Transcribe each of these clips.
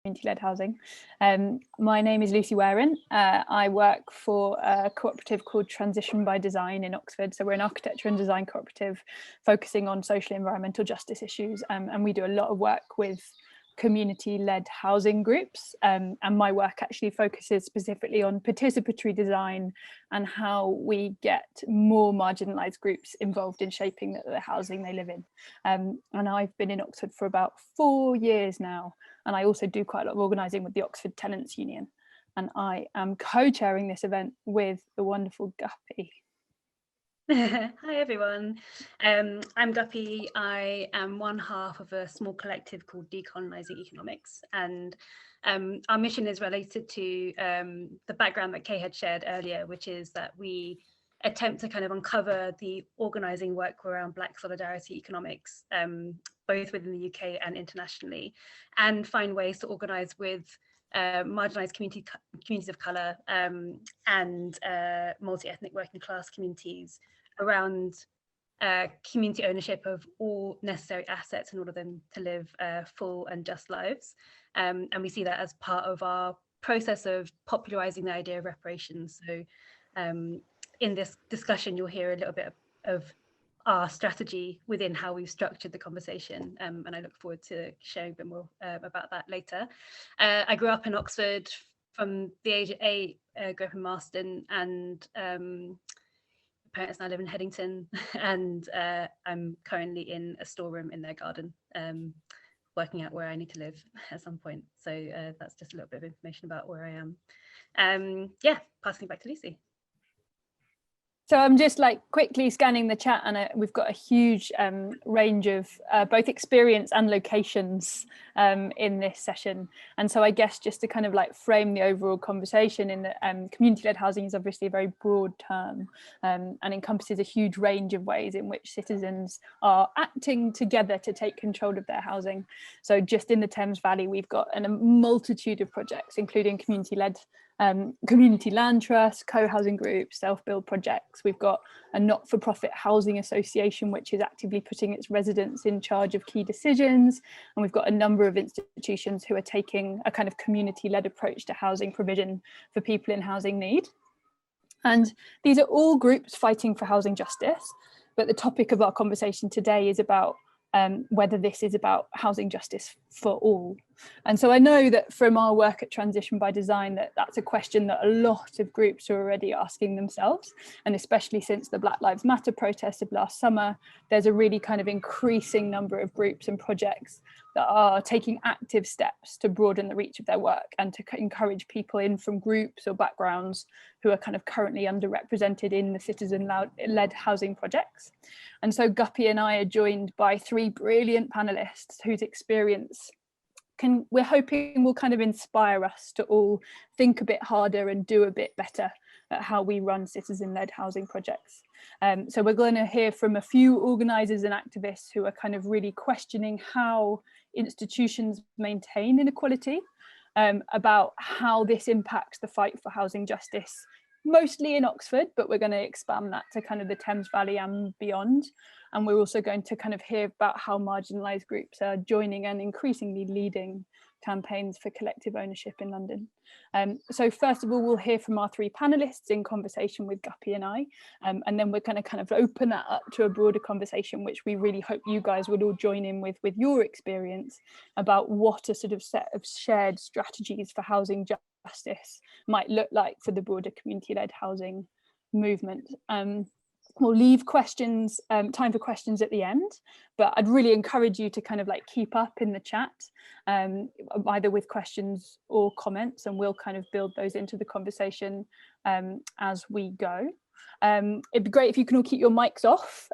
community-led housing. My name is Lucy Waring. I work for a cooperative called Transition by Design in Oxford. So we're an architecture and design cooperative focusing on social and environmental justice issues, and we do a lot of work with community-led housing groups, and my work actually focuses specifically on participatory design and how we get more marginalised groups involved in shaping the housing they live in. And I've been in Oxford for about 4 years now, and I also do quite a lot of organising with the Oxford Tenants Union, and I am co-chairing this event with the wonderful Guppi. Hi everyone, I'm Guppi. I am one half of a small collective called Decolonizing Economics, and our mission is related to the background that Kay had shared earlier, which is that we attempt to kind of uncover the organising work around Black solidarity economics, both within the UK and internationally, and find ways to organise with marginalised communities of colour and multi-ethnic working class communities around community ownership of all necessary assets in order for them to live full and just lives. And we see that as part of our process of popularising the idea of reparations. So in this discussion, you'll hear a little bit of our strategy within how we've structured the conversation, and I look forward to sharing a bit more about that later. I grew up in Oxford from the age of 8, grew up in Marston, and parents now live in Headington, and I'm currently in a storeroom in their garden, working out where I need to live at some point. So that's just a little bit of information about where I am. Yeah, passing it back to Lucy. So I'm just like quickly scanning the chat, and we've got a huge range of both experience and locations in this session. And so I guess just to kind of like frame the overall conversation, in that community-led housing is obviously a very broad term and encompasses a huge range of ways in which citizens are acting together to take control of their housing. So just in the Thames Valley, we've got a multitude of projects, including community-led community land trusts, co-housing groups, self-build projects. We've got a not-for-profit housing association which is actively putting its residents in charge of key decisions, and we've got a number of institutions who are taking a kind of community-led approach to housing provision for people in housing need. And these are all groups fighting for housing justice, but the topic of our conversation today is about whether this is about housing justice for all. And so I know that from our work at Transition by Design that's a question that a lot of groups are already asking themselves, and especially since the Black Lives Matter protests of last summer, there's a really kind of increasing number of groups and projects that are taking active steps to broaden the reach of their work and to encourage people in from groups or backgrounds who are kind of currently underrepresented in the citizen-led housing projects. And so Guppi and I are joined by 3 brilliant panelists whose experience we're hoping will kind of inspire us to all think a bit harder and do a bit better at how we run citizen-led housing projects. So we're going to hear from a few organisers and activists who are kind of really questioning how institutions maintain inequality, about how this impacts the fight for housing justice, mostly in Oxford, but we're going to expand that to kind of the Thames Valley and beyond. And we're also going to kind of hear about how marginalised groups are joining and increasingly leading campaigns for collective ownership in London. So first of all, we'll hear from our 3 panellists in conversation with Guppi and I, and then we're going to kind of open that up to a broader conversation, which we really hope you guys would all join in with your experience about what a sort of set of shared strategies for housing justice might look like for the broader community-led housing movement. We'll leave questions, time for questions at the end, but I'd really encourage you to kind of like keep up in the chat, either with questions or comments, and we'll kind of build those into the conversation as we go. It'd be great if you can all keep your mics off,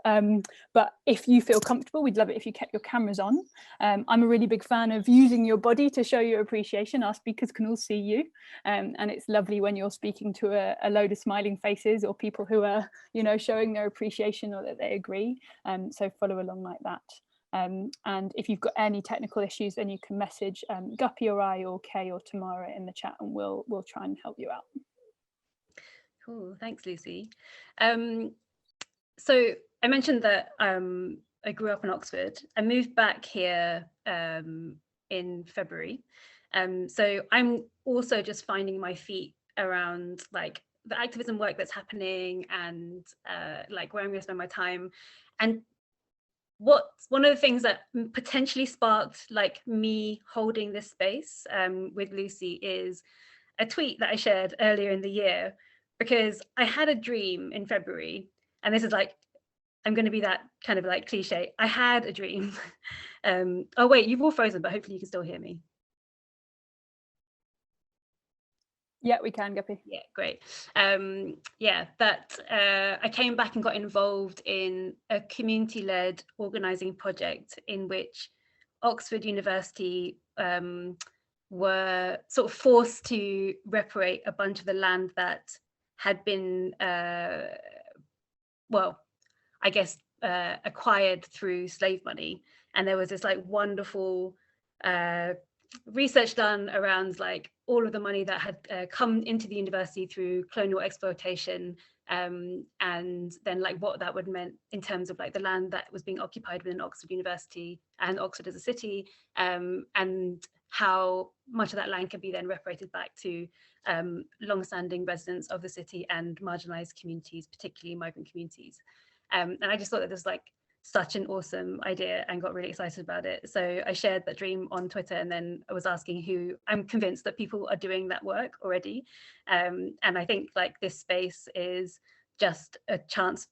but if you feel comfortable, we'd love it if you kept your cameras on. I'm a really big fan of using your body to show your appreciation. Our speakers can all see you, and it's lovely when you're speaking to a load of smiling faces or people who are, you know, showing their appreciation or that they agree. So follow along like that. And if you've got any technical issues, then you can message Guppi or I or Kay or Tamara in the chat, and we'll try and help you out. Cool, thanks, Lucy. So I mentioned that I grew up in Oxford. I moved back here in February, So I'm also just finding my feet around like the activism work that's happening and like where I'm going to spend my time. And what's one of the things that potentially sparked like me holding this space with Lucy is a tweet that I shared earlier in the year, because I had a dream in February, and this is like, I'm going to be that kind of like cliche. I had a dream. Oh wait, you've all frozen, but hopefully you can still hear me. Yeah, we can, Guppi. Yeah, great. Yeah, that I came back and got involved in a community-led organising project in which Oxford University were sort of forced to reparate a bunch of the land that had been, well, I guess, acquired through slave money. And there was this like wonderful research done around like all of the money that had come into the university through colonial exploitation, and then like what that would meant in terms of like the land that was being occupied within Oxford University and Oxford as a city, and how much of that land can be then reparated back to long-standing residents of the city and marginalized communities, particularly migrant communities. And I just thought that this was like such an awesome idea and got really excited about it. So I shared that dream on Twitter, and then I was asking who. I'm convinced that people are doing that work already. And I think like this space is just a chance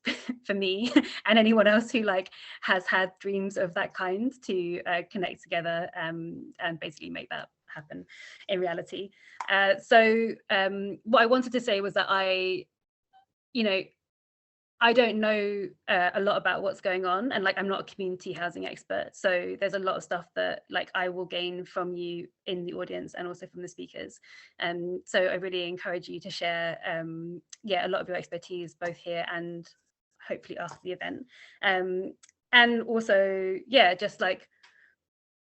for me and anyone else who like has had dreams of that kind to connect together and basically make that happen in reality. So what I wanted to say was that I don't know a lot about what's going on, and like I'm not a community housing expert, so there's a lot of stuff that like I will gain from you in the audience and also from the speakers. So I really encourage you to share a lot of your expertise both here and hopefully after the event. And also just like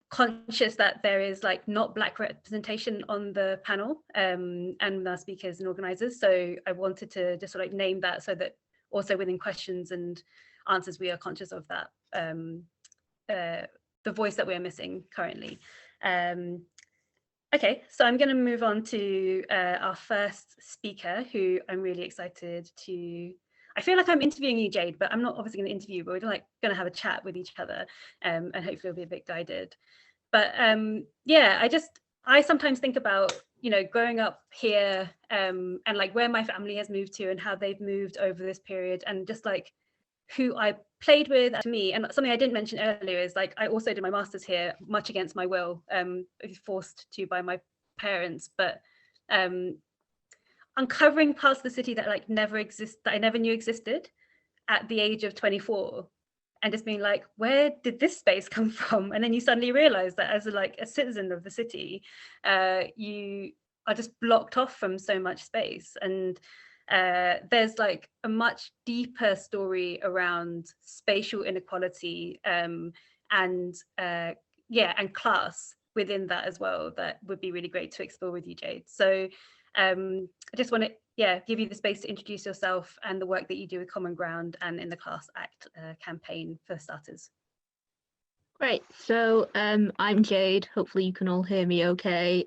conscious that there is like not Black representation on the panel and our speakers and organisers, so I wanted to just sort of like name that, so that also within questions and answers we are conscious of that, the voice that we're missing currently. Okay, so I'm going to move on to our first speaker, who I'm really excited to. I feel like I'm interviewing you, Jade, but I'm not obviously going to interview you, but we're like going to have a chat with each other, and hopefully it'll be a bit guided. But I sometimes think about, growing up here, and like where my family has moved to and how they've moved over this period, and just like who I played with. To me, and something I didn't mention earlier is like I also did my master's here, much against my will, forced to by my parents, but uncovering parts of the city that like that I never knew existed at the age of 24, and just being like, where did this space come from? And then you suddenly realize that as a citizen of the city, you are just blocked off from so much space. And there's like a much deeper story around spatial inequality, and class within that as well, that would be really great to explore with you, Jade. So I just want to give you the space to introduce yourself and the work that you do with Common Ground and in the Class Act campaign, for starters. Great. So I'm Jade. Hopefully you can all hear me okay.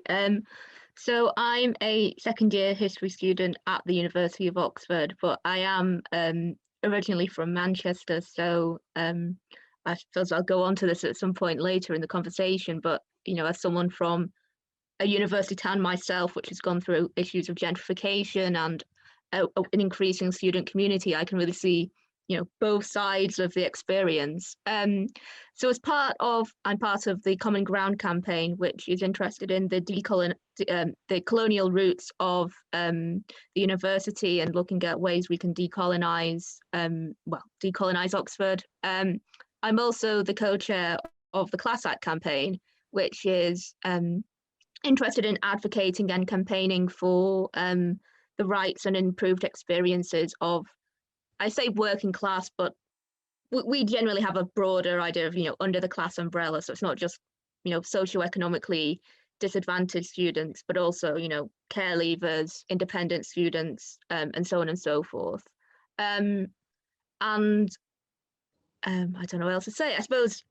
So I'm a second year history student at the University of Oxford, but I am originally from Manchester. So I suppose I'll go on to this at some point later in the conversation, but as someone from a university town myself, which has gone through issues of gentrification and an increasing student community, I can really see both sides of the experience. So I'm part of the Common Ground campaign, which is interested in the colonial roots of the university and looking at ways we can decolonize Oxford. I'm also the co-chair of the Class Act campaign, which is interested in advocating and campaigning for the rights and improved experiences of, I say working class, but we generally have a broader idea of, under the class umbrella. So it's not just, socioeconomically disadvantaged students, but also, care leavers, independent students, and so on and so forth. I don't know what else to say. I suppose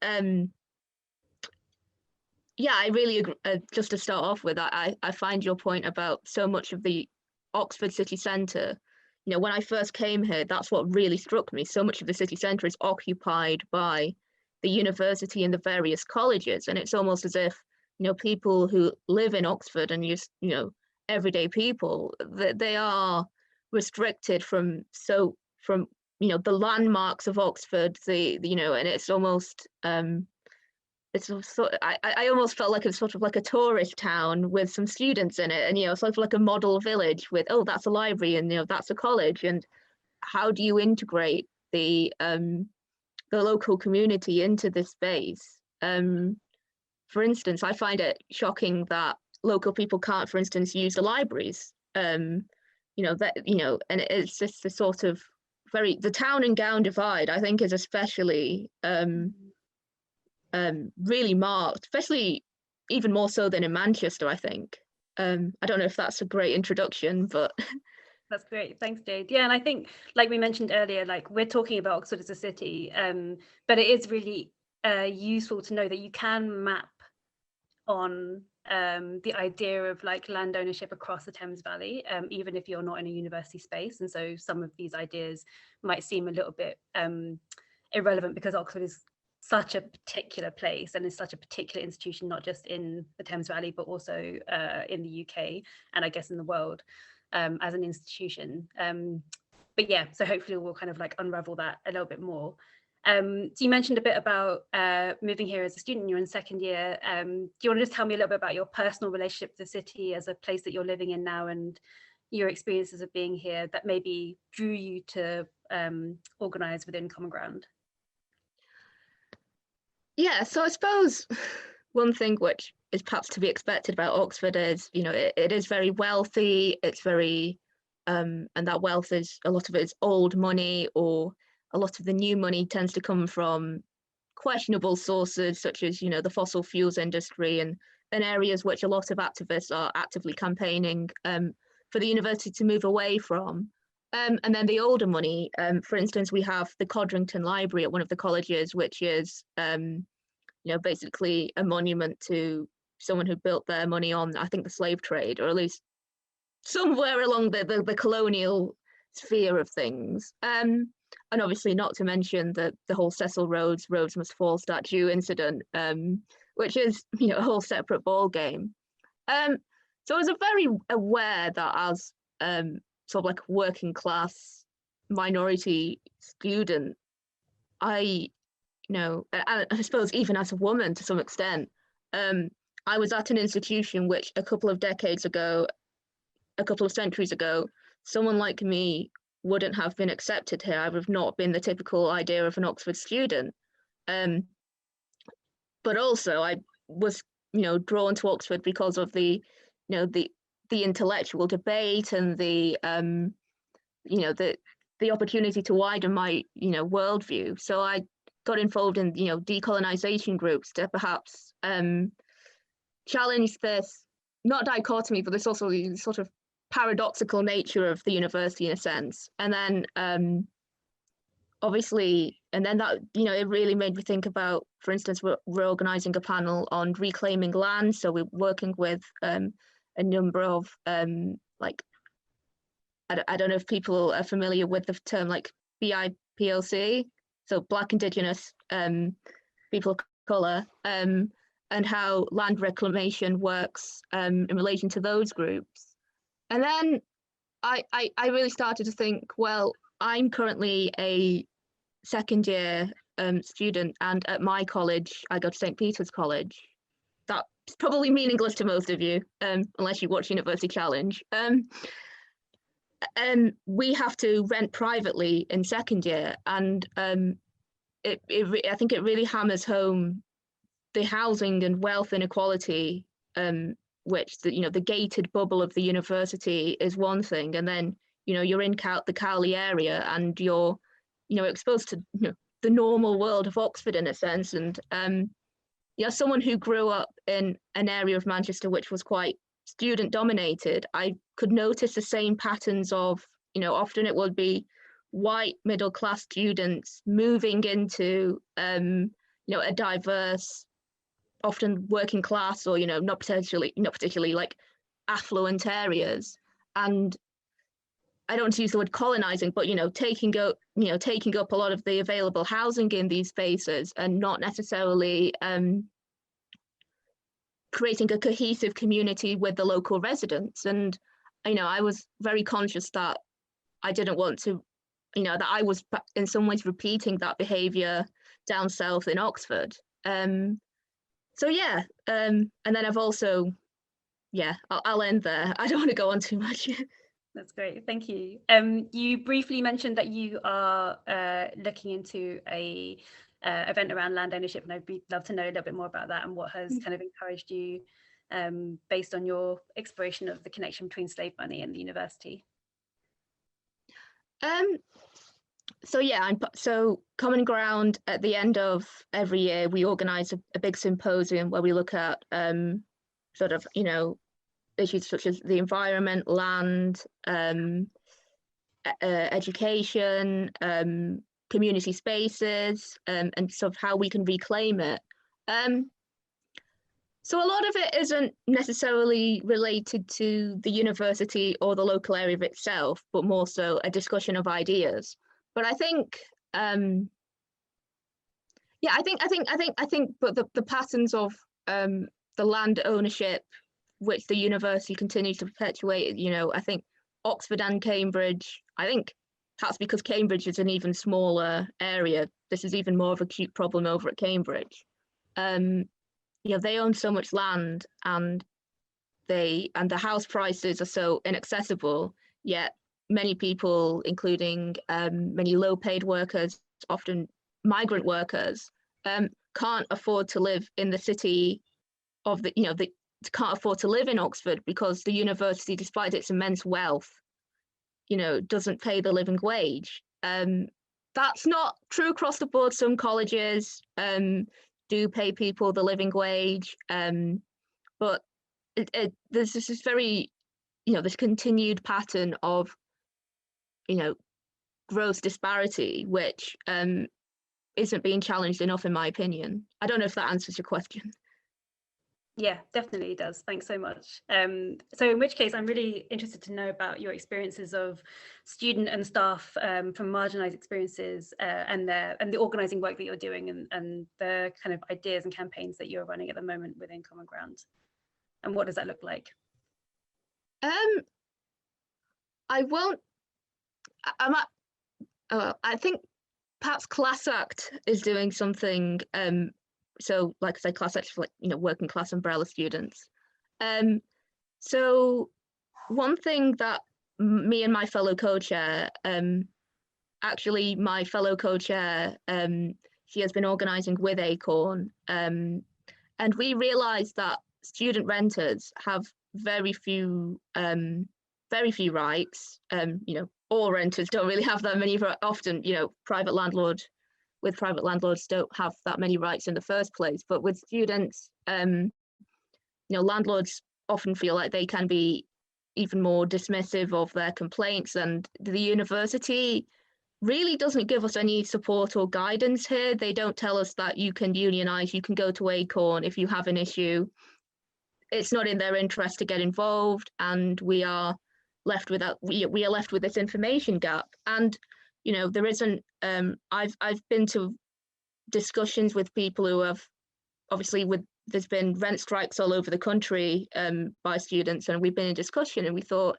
Yeah, I really agree. Just to start off with, I find your point about so much of the Oxford city centre, when I first came here, that's what really struck me. So much of the city centre is occupied by the university and the various colleges. And it's almost as if, people who live in Oxford and just, everyday people, they are restricted from the landmarks of Oxford, and it's almost it's sort I almost felt like it's sort of like a tourist town with some students in it, and sort of like a model village with, oh, that's a library, and that's a college. And how do you integrate the local community into this space? For instance, I find it shocking that local people can't, for instance, use the libraries. And it's just the sort of the town and gown divide, I think, is especially really marked, especially even more so than in Manchester, I think. I don't know if that's a great introduction, but that's great. Thanks, Jade. Yeah, and I think, like we mentioned earlier, like we're talking about Oxford as a city, but it is really useful to know that you can map on the idea of like land ownership across the Thames Valley, even if you're not in a university space. And so some of these ideas might seem a little bit irrelevant because Oxford is such a particular place and is such a particular institution, not just in the Thames Valley, but also in the UK and I guess in the world as an institution. But yeah, so hopefully we'll kind of like unravel that a little bit more. So you mentioned a bit about moving here as a student. You're in second year. Do you want to just tell me a little bit about your personal relationship to the city as a place that you're living in now, and your experiences of being here that maybe drew you to organise within Common Ground? Yeah, so I suppose one thing which is perhaps to be expected about Oxford is, it is very wealthy. It's very, and that wealth is, a lot of it is old money, or a lot of the new money tends to come from questionable sources, such as, the fossil fuels industry and areas which a lot of activists are actively campaigning for the university to move away from. And then the older money, for instance, we have the Codrington Library at one of the colleges, which is, basically a monument to someone who built their money on, I think, the slave trade, or at least somewhere along the colonial sphere of things. And obviously not to mention the whole Cecil Rhodes Must Fall statue incident, which is, a whole separate ball game. So I was very aware that as sort of like a working class minority student, I suppose even as a woman to some extent, I was at an institution which a couple of centuries ago, someone like me wouldn't have been accepted here. I would have not been the typical idea of an Oxford student. But also I was, drawn to Oxford because of the intellectual debate and the opportunity to widen my, worldview. So I got involved in, decolonization groups to perhaps challenge this, not dichotomy, but this also sort of paradoxical nature of the university in a sense. And then obviously, and then that, it really made me think about, for instance, we're organizing a panel on reclaiming land. So we're working with a number of like, I don't know if people are familiar with the term like BIPOC, so Black, Indigenous, people of colour, and how land reclamation works in relation to those groups. And then I really started to think, well, I'm currently a second year student, and at my college, I go to St. Peter's College. That's probably meaningless to most of you, unless you watch University Challenge. We have to rent privately in second year, and I think it really hammers home the housing and wealth inequality, which the gated bubble of the university is one thing, and then you're in the Cowley area and you're exposed to the normal world of Oxford in a sense, and someone who grew up in an area of Manchester which was quite student dominated, I could notice the same patterns of, often it would be white middle class students moving into a diverse often working class or, not particularly like affluent areas. And I don't want to use the word colonizing, but, taking up a lot of the available housing in these spaces and not necessarily creating a cohesive community with the local residents. And, I was very conscious that I didn't want to, that I was in some ways repeating that behavior down south in Oxford. So yeah, and then I've also, I'll end there. I don't want to go on too much. That's great, thank you. You briefly mentioned that you are looking into a event around land ownership, and I'd love to know a little bit more about that and what has kind of encouraged you based on your exploration of the connection between slave money and the university. So Common Ground, at the end of every year, we organise a big symposium where we look at issues such as the environment, land, education, community spaces, and sort of how we can reclaim it. So a lot of it isn't necessarily related to the university or the local area of itself, but more so a discussion of ideas. But I think, but the patterns of the land ownership, which the university continues to perpetuate, I think Oxford and Cambridge, I think that's because Cambridge is an even smaller area. This is even more of an acute problem over at Cambridge. They own so much land, and the house prices are so inaccessible, yet many people, including many low-paid workers, often migrant workers, can't afford to live in the city of can't afford to live in Oxford because the university, despite its immense wealth, doesn't pay the living wage. That's not true across the board. Some colleges do pay people the living wage, but there's this very, this continued pattern of, gross disparity, which isn't being challenged enough, in my opinion. I don't know if that answers your question. Yeah, definitely does. Thanks so much. So in which case, I'm really interested to know about your experiences of student and staff from marginalized experiences and the organizing work that you're doing and the kind of ideas and campaigns that you're running at the moment within Common Ground. And what does that look like? I think perhaps Class Act is doing something. So, like I said, Class Act for working class umbrella students. So one thing that me and my fellow co-chair, actually my fellow co-chair, she has been organising with Acorn, and we realised that student renters have very few rights. All renters don't really have that many. Often, private landlords don't have that many rights in the first place. But with students, landlords often feel like they can be even more dismissive of their complaints, and the university really doesn't give us any support or guidance here. They don't tell us that you can unionize, you can go to Acorn if you have an issue. It's not in their interest to get involved, and we are left with this information gap. And there isn't. I've been to discussions with people who have obviously there's been rent strikes all over the country by students, and we've been in discussion, and we thought,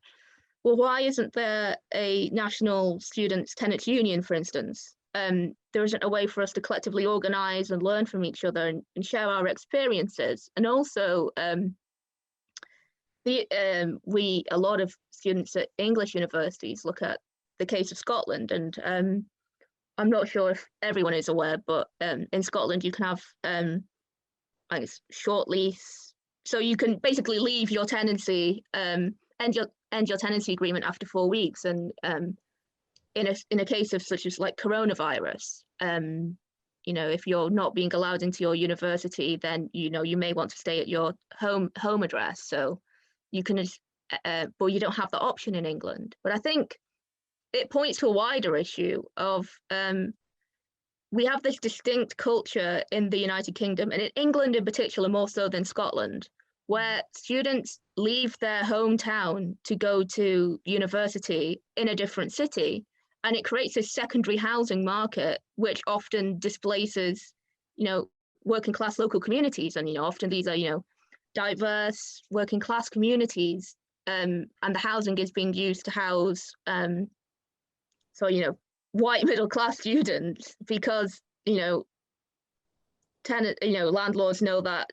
well, why isn't there a national students tenants union, for instance? There isn't a way for us to collectively organise and learn from each other and share our experiences. And also, a lot of students at English universities look at the case of Scotland, and I'm not sure if everyone is aware, but in Scotland you can have I guess short lease, so you can basically leave your tenancy, end your tenancy agreement after 4 weeks. And in a case of such as like coronavirus, if you're not being allowed into your university, then you may want to stay at your home address. So you can, but you don't have the option in England. But I think it points to a wider issue of we have this distinct culture in the United Kingdom, and in England in particular, more so than Scotland, where students leave their hometown to go to university in a different city, and it creates a secondary housing market, which often displaces, working class local communities, and often these are diverse working class communities, and the housing is being used to house white middle class students, because landlords know that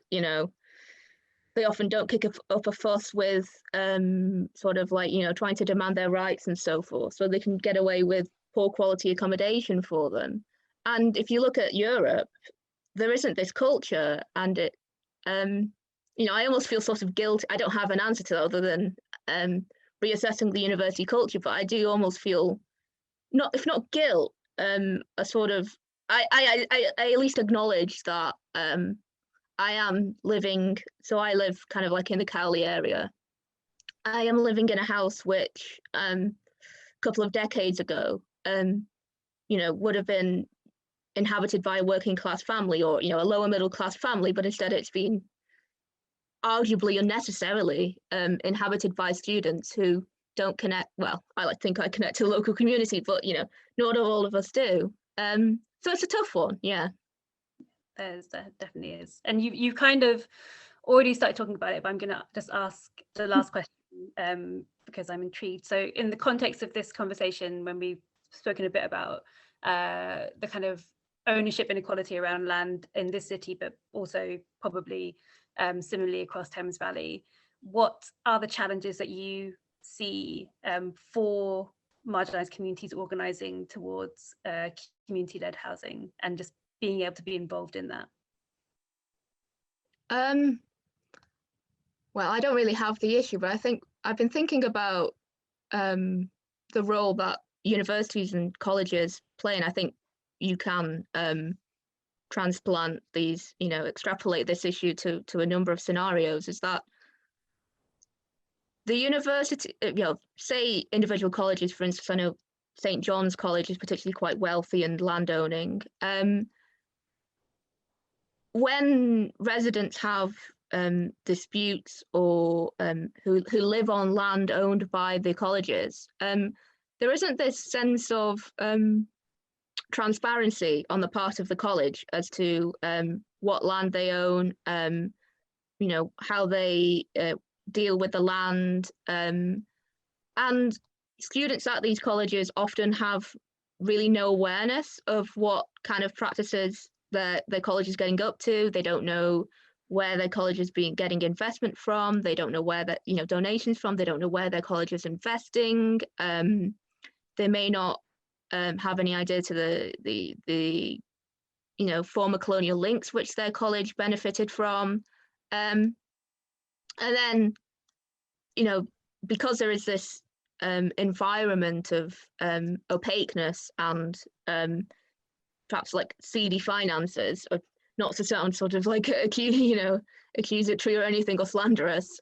they often don't kick up a fuss with trying to demand their rights and so forth, so they can get away with poor quality accommodation for them. And if you look at Europe, there isn't this culture, and it I almost feel sort of guilty. I don't have an answer to that other than reassessing the university culture, but I do almost feel, if not guilt, a sort of, I at least acknowledge that I am living, so I live kind of like in the Cowley area. I am living in a house which a couple of decades ago would have been inhabited by a working class family, or a lower middle class family, but instead it's been arguably unnecessarily inhabited by students who don't connect. Well, I think I connect to the local community, but not all of us do. So it's a tough one. Yeah, there definitely is. And you kind of already started talking about it, but I'm going to just ask the last question because I'm intrigued. So in the context of this conversation, when we've spoken a bit about the kind of ownership inequality around land in this city, but also probably similarly across Thames Valley, what are the challenges that you see for marginalised communities organising towards community-led housing and just being able to be involved in that? Well, I don't really have the issue, but I think I've been thinking about the role that universities and colleges play, and I think you can transplant these, extrapolate this issue to a number of scenarios. Is that the university, say individual colleges, for instance, I know St. John's College is particularly quite wealthy and landowning. When residents have disputes or who live on land owned by the colleges, there isn't this sense of transparency on the part of the college as to what land they own, how they deal with the land, and students at these colleges often have really no awareness of what kind of practices their college is getting up to. They don't know where their college is getting investment from. They don't know where that donations from. They don't know where their college is investing. They may not have any idea to the former colonial links which their college benefited from, and then because there is this environment of opaqueness and perhaps like seedy finances, or not to sound sort of like accusatory or anything or slanderous,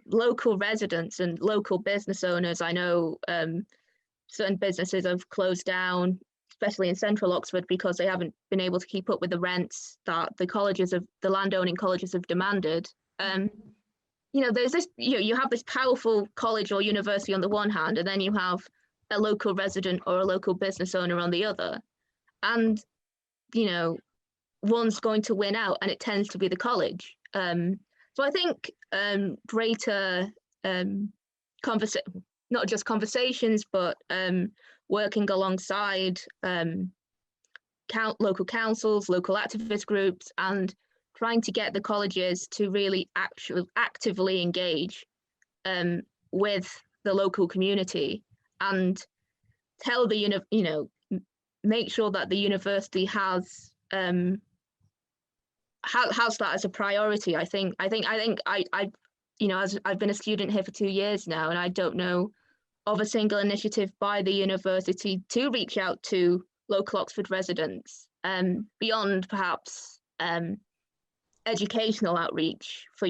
local residents and local business owners, I know certain businesses have closed down, especially in central Oxford, because they haven't been able to keep up with the rents that the landowning colleges have demanded. There's this, you have this powerful college or university on the one hand, and then you have a local resident or a local business owner on the other. And, one's going to win out, and it tends to be the college. So I think greater not just conversations, but working alongside local councils, local activist groups, and trying to get the colleges to really actively engage with the local community and tell make sure that the university has that as a priority. I think as I've been a student here for 2 years now, and I don't know of a single initiative by the university to reach out to local Oxford residents, beyond perhaps educational outreach for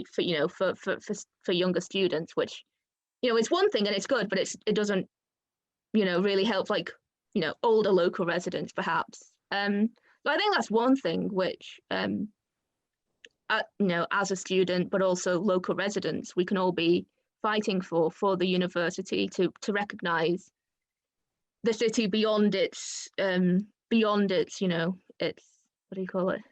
younger students, which is one thing and it's good, but it doesn't really help like, older local residents perhaps. So I think that's one thing which, as a student, but also local residents, we can all be fighting for the university to recognise the city beyond its, its, what do you call it?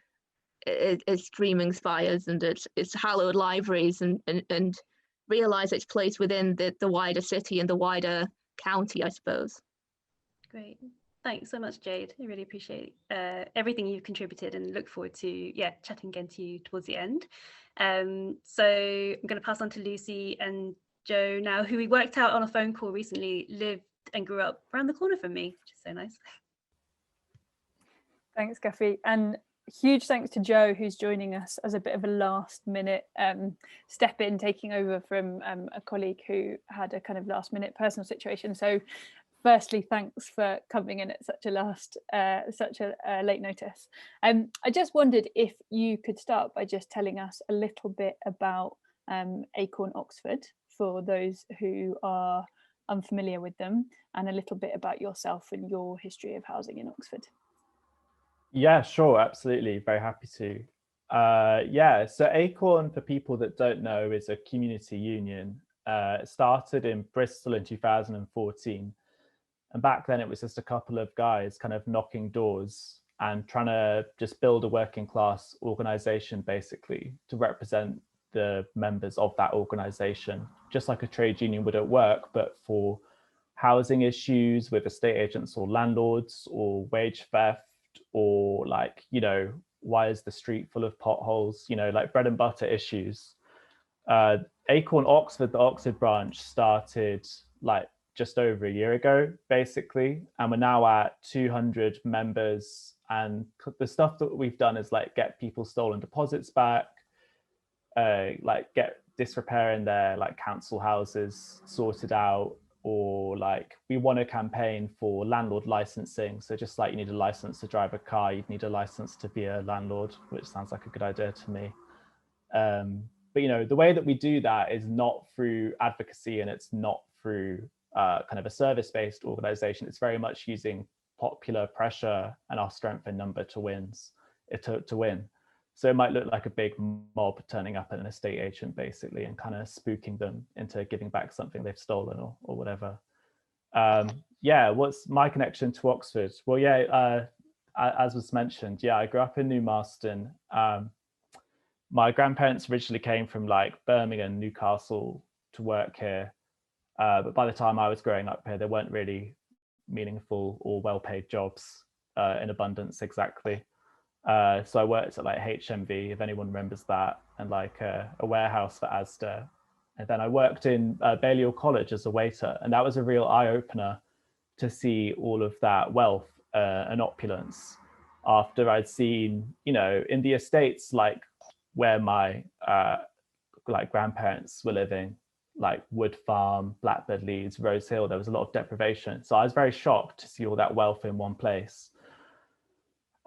Its dreaming spires and its hallowed libraries, and realise its place within the wider city and the wider county, I suppose. Great. Thanks so much, Jade. I really appreciate everything you've contributed, and look forward to chatting again to you towards the end. So I'm going to pass on to Lucy and Joe now, who we worked out on a phone call recently, lived and grew up around the corner from me, which is so nice. Thanks, Guppi, and huge thanks to Joe, who's joining us as a bit of a last minute step in, taking over from a colleague who had a kind of last minute personal situation. So firstly, thanks for coming in at such a late notice. I just wondered if you could start by just telling us a little bit about Acorn Oxford, for those who are unfamiliar with them, and a little bit about yourself and your history of housing in Oxford. Yeah, sure, absolutely, very happy to. So Acorn, for people that don't know, is a community union. It started in Bristol in 2014. And back then it was just a couple of guys kind of knocking doors and trying to just build a working class organization, basically, to represent the members of that organization, just like a trade union would at work, but for housing issues with estate agents or landlords, or wage theft, or like, why is the street full of potholes, like bread and butter issues. Acorn Oxford, the Oxford branch, started like just over a year ago, basically, and we're now at 200 members. And the stuff that we've done is like get people stolen deposits back, like get disrepair in their like council houses sorted out, or like we want a campaign for landlord licensing. So just like you need a license to drive a car, you'd need a license to be a landlord, which sounds like a good idea to me. But the way that we do that is not through advocacy, and it's not through kind of a service-based organization. It's very much using popular pressure and our strength in number to win. So it might look like a big mob turning up at an estate agent, basically, and kind of spooking them into giving back something they've stolen or whatever. What's my connection to Oxford? Well, as was mentioned, I grew up in New Marston. My grandparents originally came from like Birmingham, Newcastle to work here. But by the time I was growing up here, there weren't really meaningful or well-paid jobs in abundance exactly. So I worked at like HMV, if anyone remembers that, and like a warehouse for Asda. And then I worked in Balliol College as a waiter, and that was a real eye-opener to see all of that wealth and opulence after I'd seen, in the estates, like where my like grandparents were living, like Wood Farm, Blackbird Leeds, Rose Hill, there was a lot of deprivation. So I was very shocked to see all that wealth in one place.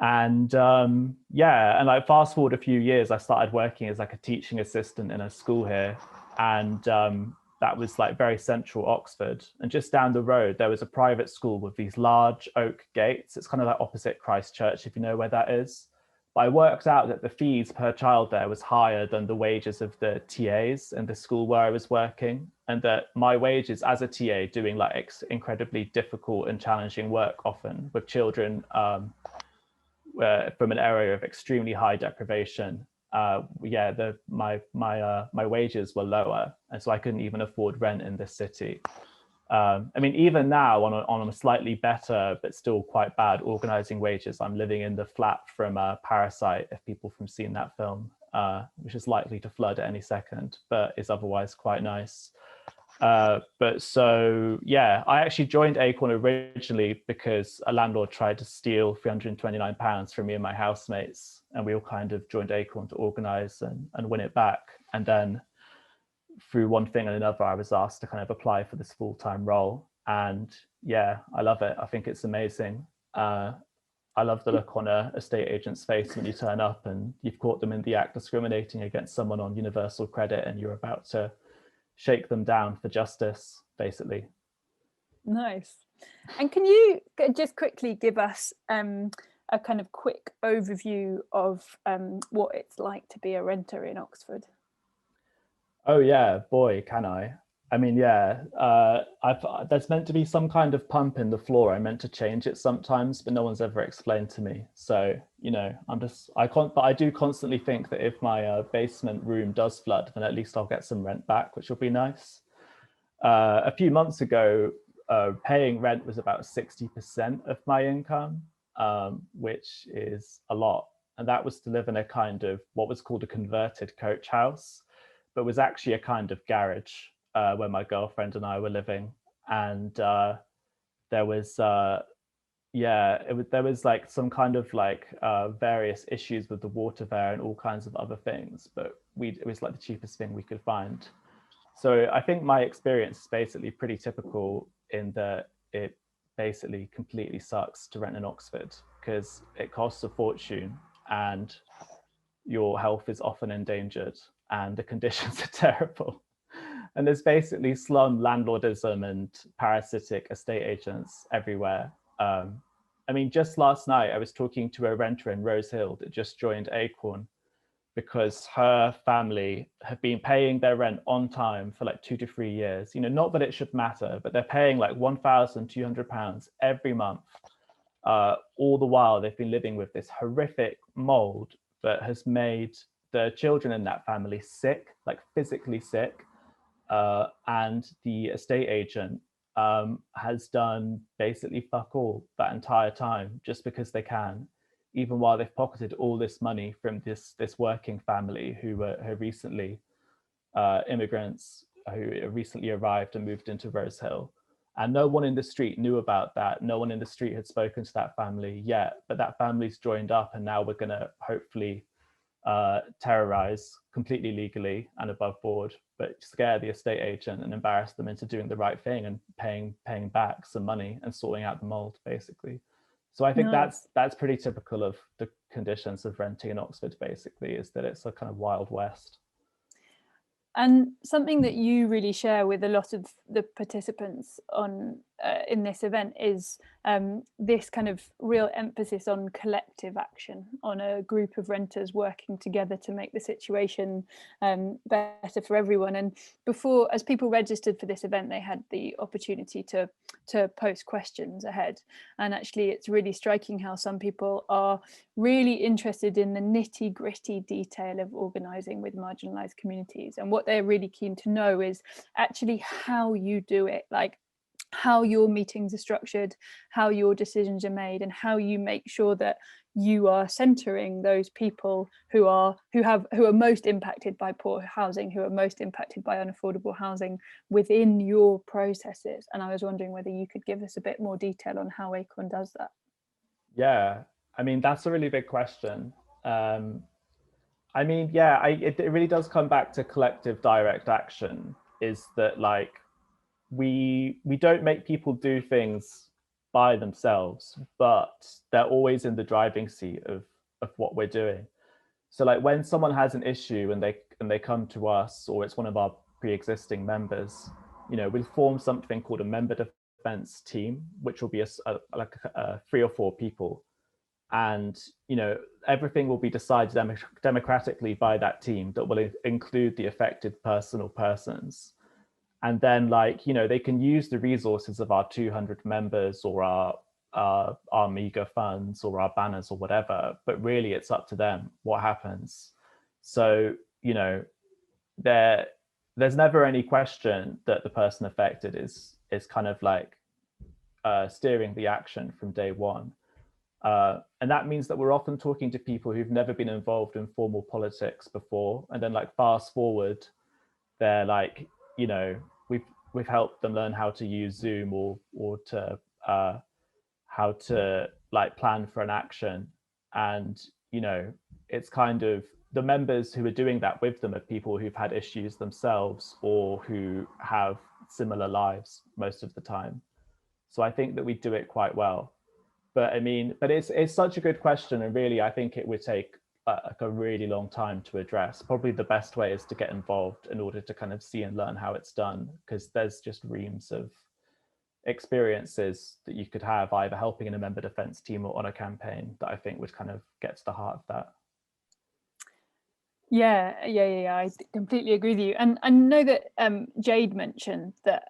And and like fast forward a few years, I started working as like a teaching assistant in a school here. And that was like very central Oxford. And just down the road, there was a private school with these large oak gates. It's kind of like opposite Christchurch, if you know where that is. But I worked out that the fees per child there was higher than the wages of the TAs in the school where I was working, and that my wages as a TA doing like incredibly difficult and challenging work, often with children from an area of extremely high deprivation, my wages were lower, and so I couldn't even afford rent in this city. Even now on a slightly better but still quite bad organising wages, I'm living in the flat from Parasite, if people have seen that film, which is likely to flood at any second, but is otherwise quite nice. I actually joined Acorn originally because a landlord tried to steal £329 from me and my housemates, and we all kind of joined Acorn to organise and win it back. And then through one thing and another, I was asked to kind of apply for this full-time role. And I love it. I think it's amazing. I love the look on a estate agent's face when you turn up and you've caught them in the act discriminating against someone on universal credit, and you're about to shake them down for justice, basically. Nice. And can you just quickly give us a kind of quick overview of what it's like to be a renter in Oxford? Oh yeah, boy, can I. I mean, yeah, there's meant to be some kind of pump in the floor. I meant to change it sometimes, but no one's ever explained to me. So, you know, but I do constantly think that if my basement room does flood, then at least I'll get some rent back, which will be nice. A few months ago, paying rent was about 60% of my income, which is a lot. And that was to live in a kind of what was called a converted coach house, but was actually a kind of garage where my girlfriend and I were living. And there was, there was like some kind of like various issues with the water there and all kinds of other things, but it was like the cheapest thing we could find. So I think my experience is basically pretty typical in that it basically completely sucks to rent in Oxford because it costs a fortune and your health is often endangered and the conditions are terrible. And there's basically slum landlordism and parasitic estate agents everywhere. I mean, just last night I was talking to a renter in Rose Hill that just joined Acorn because her family have been paying their rent on time for like 2 to 3 years. You know, not that it should matter, but they're paying like £1,200 every month. All the while they've been living with this horrific mold that has made the children in that family sick, like physically sick. And the estate agent has done basically fuck all that entire time just because they can, even while they've pocketed all this money from this working family who were recently immigrants who recently arrived and moved into Rose Hill. And no one in the street knew about that. No one in the street had spoken to that family yet, but that family's joined up, and now we're going to hopefully terrorize completely legally and above board, but scare the estate agent and embarrass them into doing the right thing and paying back some money and sorting out the mold, basically. So I think that's pretty typical of the conditions of renting in Oxford, basically, is that it's a kind of Wild West. And something that you really share with a lot of the participants on in this event is this kind of real emphasis on collective action, on a group of renters working together to make the situation better for everyone. And before, as people registered for this event, they had the opportunity to post questions ahead. And actually, it's really striking how some people are really interested in the nitty-gritty detail of organising with marginalised communities. And what they're really keen to know is actually how you do it, like how your meetings are structured, how your decisions are made, and how you make sure that you are centering those people who are most impacted by poor housing, who are most impacted by unaffordable housing within your processes. And I was wondering whether you could give us a bit more detail on how Acorn does that. Yeah, I mean, that's a really big question. I mean, yeah, it really does come back to collective direct action, is that like we don't make people do things by themselves, but they're always in the driving seat of what we're doing. So like when someone has an issue and they come to us, or it's one of our pre-existing members, you know, we'll form something called a member defense team, which will be a 3 or 4 people. And, you know, everything will be decided democratically by that team that will include the affected person or persons. And then, like, you know, they can use the resources of our 200 members or our meager funds or our banners or whatever, but really it's up to them what happens. So, you know, there's never any question that the person affected is kind of like steering the action from day one. And that means that we're often talking to people who've never been involved in formal politics before, and then like fast forward, they're like, you know, we've helped them learn how to use Zoom or to how to like plan for an action. And, you know, it's kind of the members who are doing that with them are people who've had issues themselves or who have similar lives most of the time. So I think that we do it quite well. But I mean, but it's such a good question, and really I think it would take a really long time to address. Probably the best way is to get involved in order to kind of see and learn how it's done, because there's just reams of experiences that you could have either helping in a member defence team or on a campaign that I think would kind of get to the heart of that. Yeah, I completely agree with you. And I know that Jade mentioned that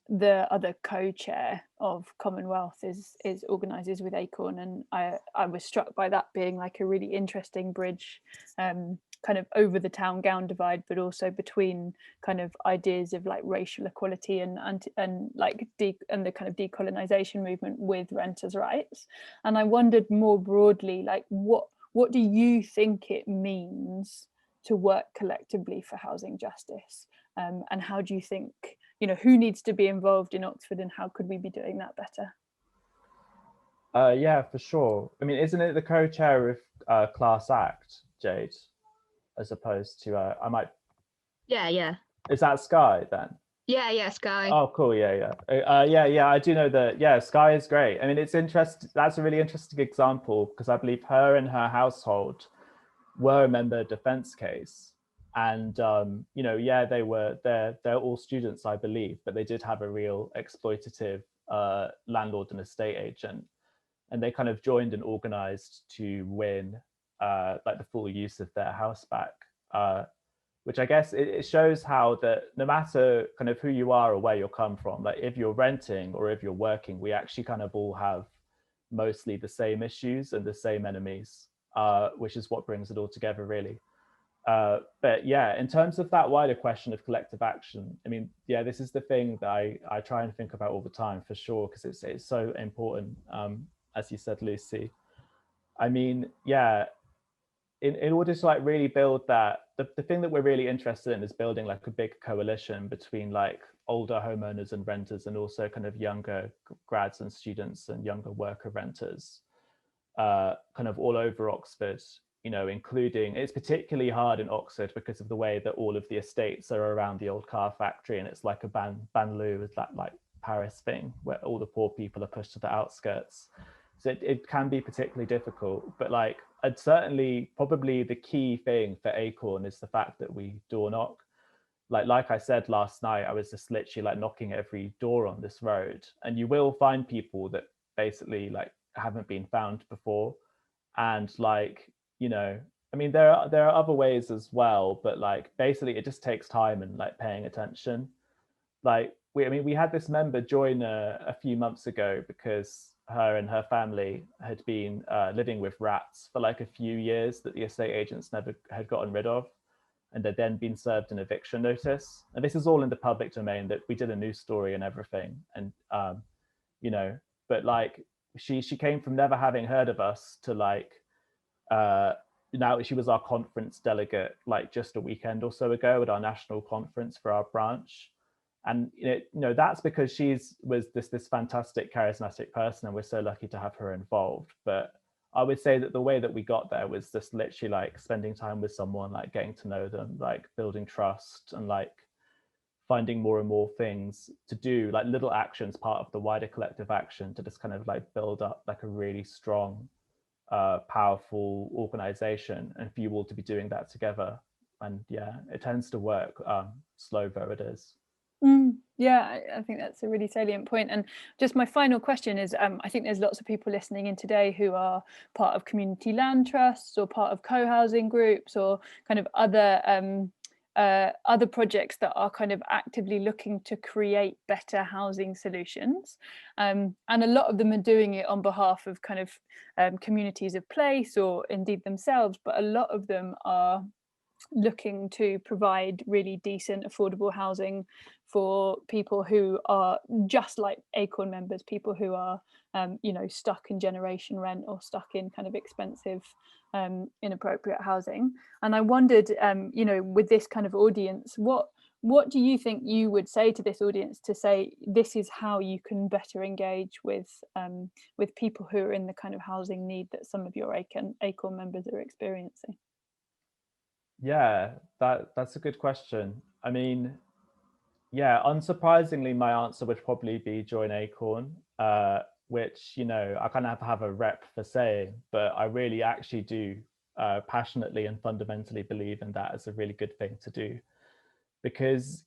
the other co-chair of Commonwealth is Organises with Acorn, and I was struck by that being like a really interesting bridge, kind of over the town gown divide, but also between kind of ideas of like racial equality and like the kind of decolonisation movement with renters' rights. And I wondered more broadly, like what do you think it means to work collectively for housing justice? And how do you think, you know, who needs to be involved in Oxford, and how could we be doing that better? Yeah, for sure. I mean, isn't it the co-chair of Class Act, Jade, as opposed to I might? Yeah. Is that Sky then? Yeah, Sky. Oh, cool. Yeah. I do know that. Yeah, Sky is great. I mean, it's interesting. That's a really interesting example because I believe her and her household were a member defense case, and you know, yeah, they're all students, I believe, but they did have a real exploitative landlord and estate agent, and they kind of joined and organized to win like the full use of their house back. Which I guess it shows how that no matter kind of who you are or where you come from, like if you're renting or if you're working, we actually kind of all have mostly the same issues and the same enemies, which is what brings it all together, really. But yeah, in terms of that wider question of collective action, I mean, yeah, this is the thing that I try and think about all the time, for sure, because it's so important, as you said, Lucy. I mean, yeah, in order to like really build that, the thing that we're really interested in is building like a big coalition between like older homeowners and renters, and also kind of younger grads and students and younger worker renters, kind of all over Oxford, you know, including, it's particularly hard in Oxford because of the way that all of the estates are around the old car factory, and it's like a banlieue, with that like Paris thing where all the poor people are pushed to the outskirts. So it can be particularly difficult, but like I'd certainly, probably the key thing for Acorn is the fact that we door knock. Like I said last night, I was just literally like knocking every door on this road, and you will find people that basically like haven't been found before. And like, you know, I mean, there are other ways as well, but like basically it just takes time and like paying attention. Like we had this member join a few months ago because her and her family had been living with rats for like a few years that the estate agents never had gotten rid of, and they'd then been served an eviction notice. And this is all in the public domain, that we did a news story and everything. And you know, but like she came from never having heard of us to like now she was our conference delegate like just a weekend or so ago at our national conference for our branch. And you know that's because was this fantastic charismatic person, and we're so lucky to have her involved. But I would say that the way that we got there was just literally like spending time with someone, like getting to know them, like building trust, and like finding more and more things to do, like little actions, part of the wider collective action, to just kind of like build up like a really strong, powerful organization, and for you all to be doing that together. And yeah, it tends to work, slow though it is. Yeah, I think that's a really salient point. And just my final question is, I think there's lots of people listening in today who are part of community land trusts or part of co-housing groups or kind of other projects that are kind of actively looking to create better housing solutions. And a lot of them are doing it on behalf of kind of communities of place or indeed themselves, but a lot of them are looking to provide really decent, affordable housing for people who are just like Acorn members, people who are, you know, stuck in generation rent or stuck in kind of expensive, inappropriate housing. And I wondered, you know, with this kind of audience, what do you think you would say to this audience to say this is how you can better engage with people who are in the kind of housing need that some of your Acorn members are experiencing? Yeah, that's a good question. I mean, yeah, unsurprisingly, my answer would probably be join Acorn, which, you know, I kind of have a rep for saying, but I really actually do passionately and fundamentally believe in that as a really good thing to do. Because,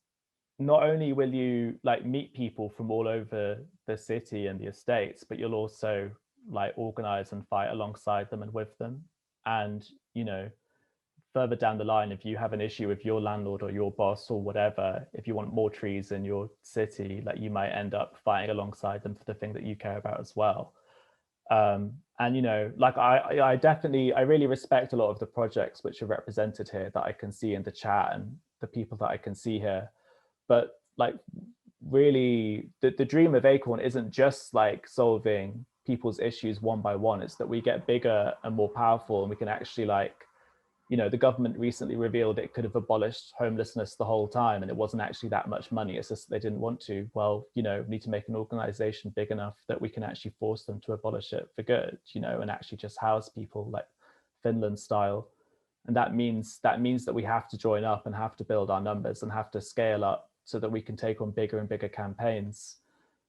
not only will you like meet people from all over the city and the estates, but you'll also like organize and fight alongside them and with them. And, you know, further down the line, if you have an issue with your landlord or your boss or whatever, if you want more trees in your city, like you might end up fighting alongside them for the thing that you care about as well. And, you know, like I really respect a lot of the projects which are represented here that I can see in the chat and the people that I can see here. But like really the dream of Acorn isn't just like solving people's issues one by one. It's that we get bigger and more powerful, and we can actually, like, you know, the government recently revealed it could have abolished homelessness the whole time and it wasn't actually that much money. It's just they didn't want to. Well, you know, we need to make an organization big enough that we can actually force them to abolish it for good, you know, and actually just house people like Finland style. And that means that we have to join up and have to build our numbers and have to scale up so that we can take on bigger and bigger campaigns.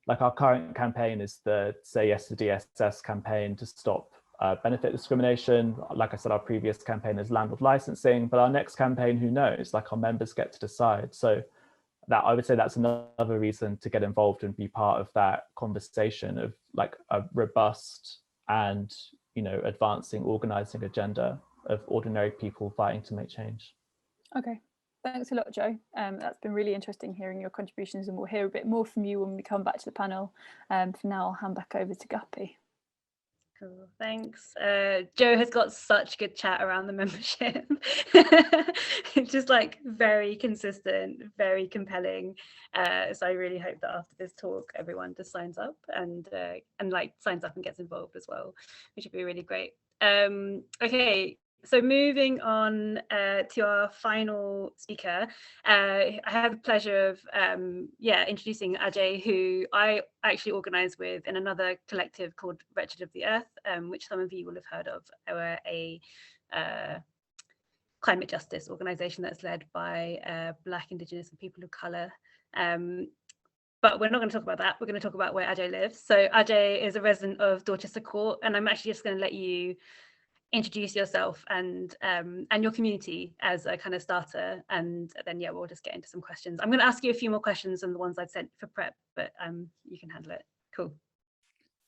Like our current campaign is the Say Yes to DSS campaign to stop benefit discrimination. Like I said, our previous campaign is landlord licensing, but our next campaign, who knows? Like our members get to decide. So that, I would say, that's another reason to get involved and be part of that conversation of like a robust and, you know, advancing organizing agenda of ordinary people fighting to make change. Okay, thanks a lot, Joe. That's been really interesting hearing your contributions, and we'll hear a bit more from you when we come back to the panel. For now, I'll hand back over to Guppi. Cool, thanks. Joe has got such good chat around the membership. It's just like very consistent, very compelling. So I really hope that after this talk, everyone just signs up and like signs up and gets involved as well, which would be really great. Okay. So moving on to our final speaker, I have the pleasure of introducing Ajay, who I actually organised with in another collective called Wretched of the Earth, which some of you will have heard of. We're a climate justice organisation that's led by Black, Indigenous and people of colour. But we're not going to talk about that. We're going to talk about where Ajay lives. So Ajay is a resident of Dorchester Court, and I'm actually just going to let you introduce yourself and your community as a kind of starter, and then we'll just get into some questions. I'm going to ask you a few more questions than the ones I'd sent for prep, but you can handle it. Cool.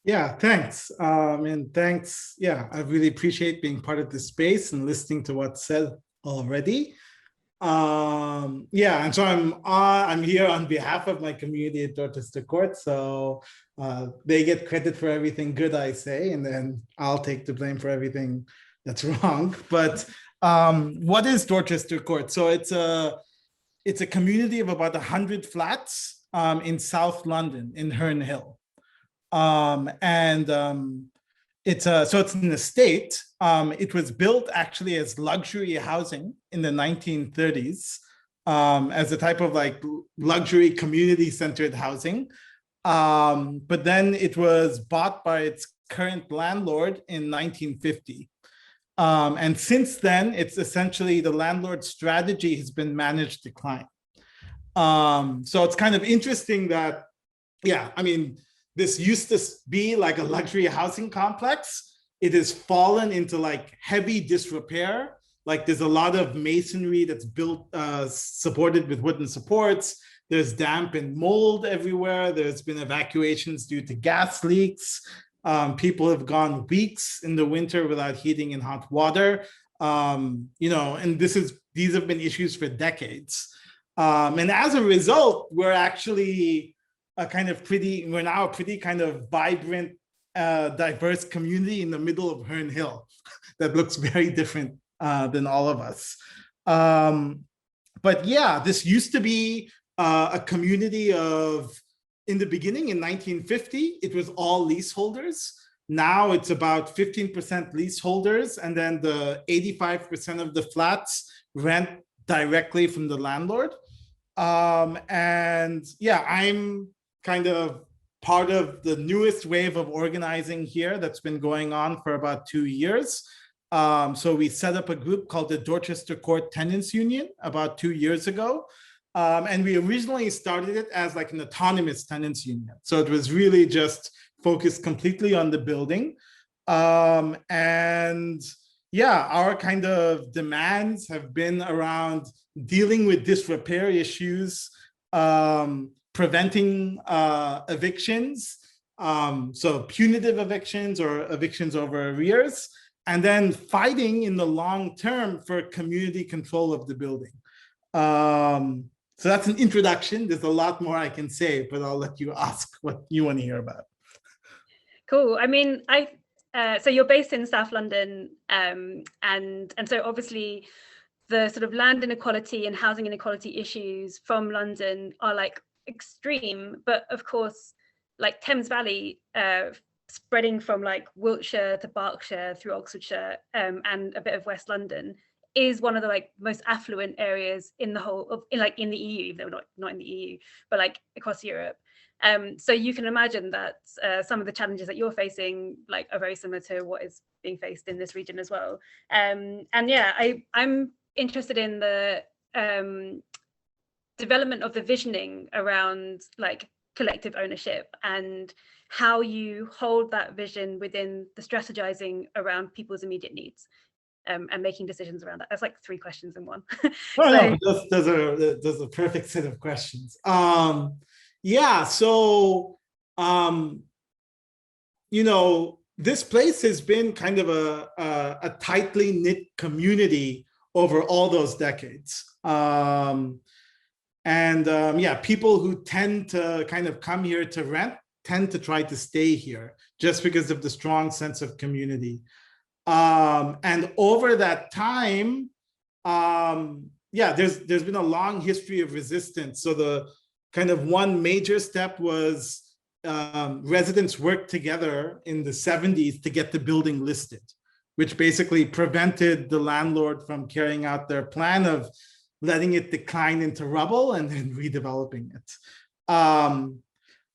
Yeah, thanks. And thanks. Yeah, I really appreciate being part of this space and listening to what's said already. And so I'm here on behalf of my community at Dorchester Court. So they get credit for everything good I say, and then I'll take the blame for everything that's wrong. But what is Dorchester Court? So it's a community of about 100 flats in South London, in Herne Hill. It's an estate. It was built actually as luxury housing in the 1930s, as a type of like luxury community-centered housing. But then it was bought by its current landlord in 1950. And since then, it's essentially the landlord's strategy has been managed decline. So it's kind of interesting that, this used to be like a luxury housing complex. It has fallen into like heavy disrepair. Like there's a lot of masonry that's built, supported with wooden supports. There's damp and mold everywhere. There's been evacuations due to gas leaks. People have gone weeks in the winter without heating and hot water. And these have been issues for decades. And as a result, we're actually we're now a pretty kind of vibrant, diverse community in the middle of Herne Hill that looks very different than all of us. But yeah, this used to be a community of, in the beginning in 1950, it was all leaseholders. Now it's about 15% leaseholders, and then the 85% of the flats rent directly from the landlord. I'm kind of part of the newest wave of organizing here that's been going on for about 2 years. So we set up a group called the Dorchester Court Tenants Union about 2 years ago. And we originally started it as like an autonomous tenants union. So it was really just focused completely on the building. Our kind of demands have been around dealing with disrepair issues, preventing evictions, so punitive evictions or evictions over arrears, and then fighting in the long term for community control of the building. So that's an introduction. There's a lot more I can say, but I'll let you ask what you want to hear about. Cool. I mean, so you're based in South London, and so obviously the sort of land inequality and housing inequality issues from London are like extreme, but of course, like Thames Valley, spreading from like Wiltshire to Berkshire through Oxfordshire, and a bit of West London, is one of the like most affluent areas in the whole of in the EU, even though not in the EU, but like across Europe. So you can imagine that some of the challenges that you're facing like are very similar to what is being faced in this region as well. And yeah, I'm interested in the development of the visioning around like collective ownership and how you hold that vision within the strategizing around people's immediate needs. And making decisions around that. That's like 3 questions in one. No, those are perfect set of questions. Yeah, so you know, this place has been kind of a tightly knit community over all those decades. Yeah, people who tend to kind of come here to rent tend to try to stay here just because of the strong sense of community. And over that time, yeah, there's been a long history of resistance. So the kind of one major step was residents worked together in the 70s to get the building listed, which basically prevented the landlord from carrying out their plan of letting it decline into rubble and then redeveloping it.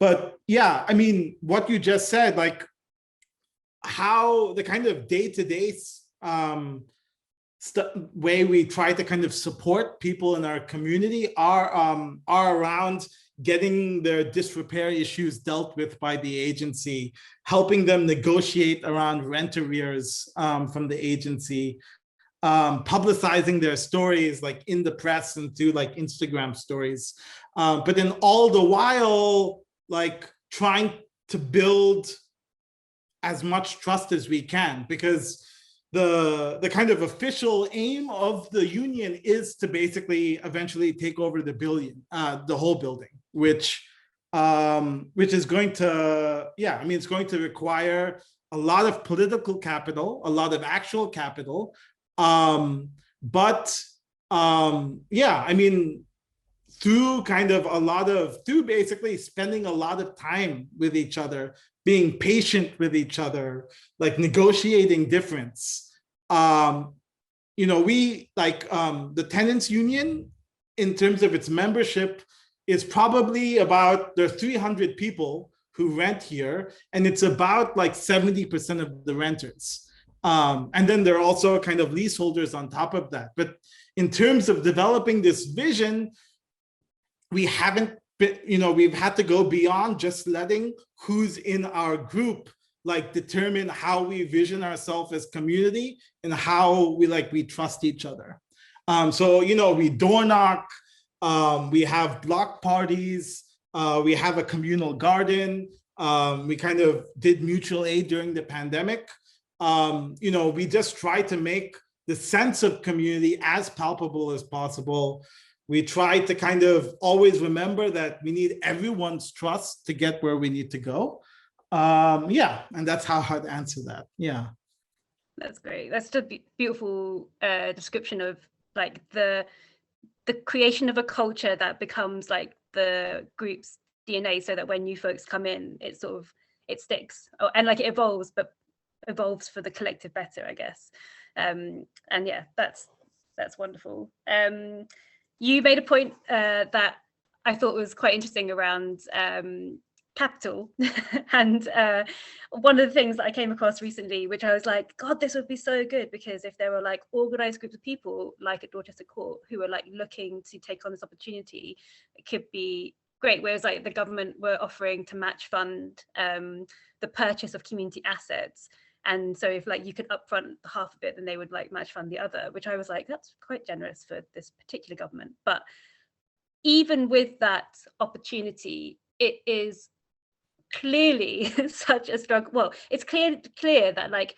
But yeah, I mean, what you just said, like, how the kind of day-to-day way we try to kind of support people in our community are around getting their disrepair issues dealt with by the agency, helping them negotiate around rent arrears from the agency, publicizing their stories like in the press and through like Instagram stories, but then all the while like trying to build as much trust as we can, because the kind of official aim of the union is to basically eventually take over the whole building, which is going to, yeah, I mean, it's going to require a lot of political capital, a lot of actual capital, yeah, I mean, through basically spending a lot of time with each other, being patient with each other, like negotiating difference. You know, we like the tenants union, in terms of its membership, is probably about, there are 300 people who rent here, and it's about like 70% of the renters. And then there are also kind of leaseholders on top of that. But in terms of developing this vision, we haven't been, you know, we've had to go beyond just letting who's in our group like determine how we vision ourselves as community and how we trust each other. So, you know, we door knock, we have block parties, we have a communal garden, we kind of did mutual aid during the pandemic. You know, we just try to make the sense of community as palpable as possible. We try to kind of always remember that we need everyone's trust to get where we need to go. Yeah, and that's how I'd answer that. Yeah. That's great. That's a beautiful description of like the creation of a culture that becomes like the group's DNA, so that when new folks come in, it sort of, it sticks, and like it evolves, but evolves for the collective better, I guess. And yeah, that's wonderful. You made a point that I thought was quite interesting around capital. And one of the things that I came across recently, which I was like, God, this would be so good, because if there were like organized groups of people like at Dorchester Court who are like looking to take on this opportunity, it could be great. Whereas like the government were offering to match fund the purchase of community assets. And so if like you could upfront half of it, then they would like match fund the other, which I was like, that's quite generous for this particular government. But even with that opportunity, it is clearly such a struggle. Well, it's clear that like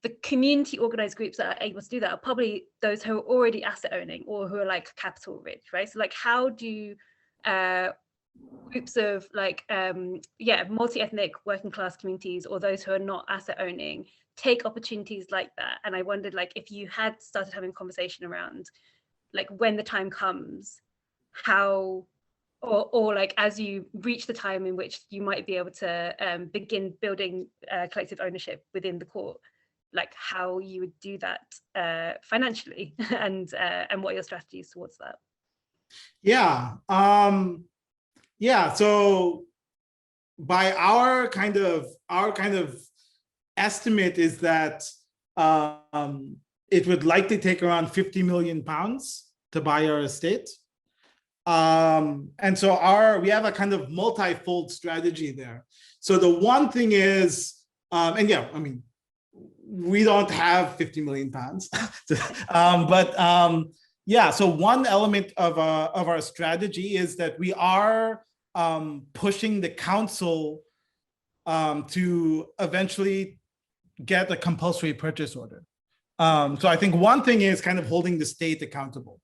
the community organized groups that are able to do that are probably those who are already asset owning or who are like capital rich, right? So like, how do groups of like multi-ethnic working class communities or those who are not asset owning take opportunities like that? And I wondered, like, if you had started having a conversation around like when the time comes, how or like as you reach the time in which you might be able to begin building collective ownership within the court, like how you would do that financially and what your strategies towards that. So by our kind of estimate is that it would likely take around £50 million to buy our estate. And so we have a kind of multi-fold strategy there. So the one thing is, we don't have £50 million, so one element of our strategy is that we are pushing the council to eventually get a compulsory purchase order. So I think one thing is kind of holding the state accountable.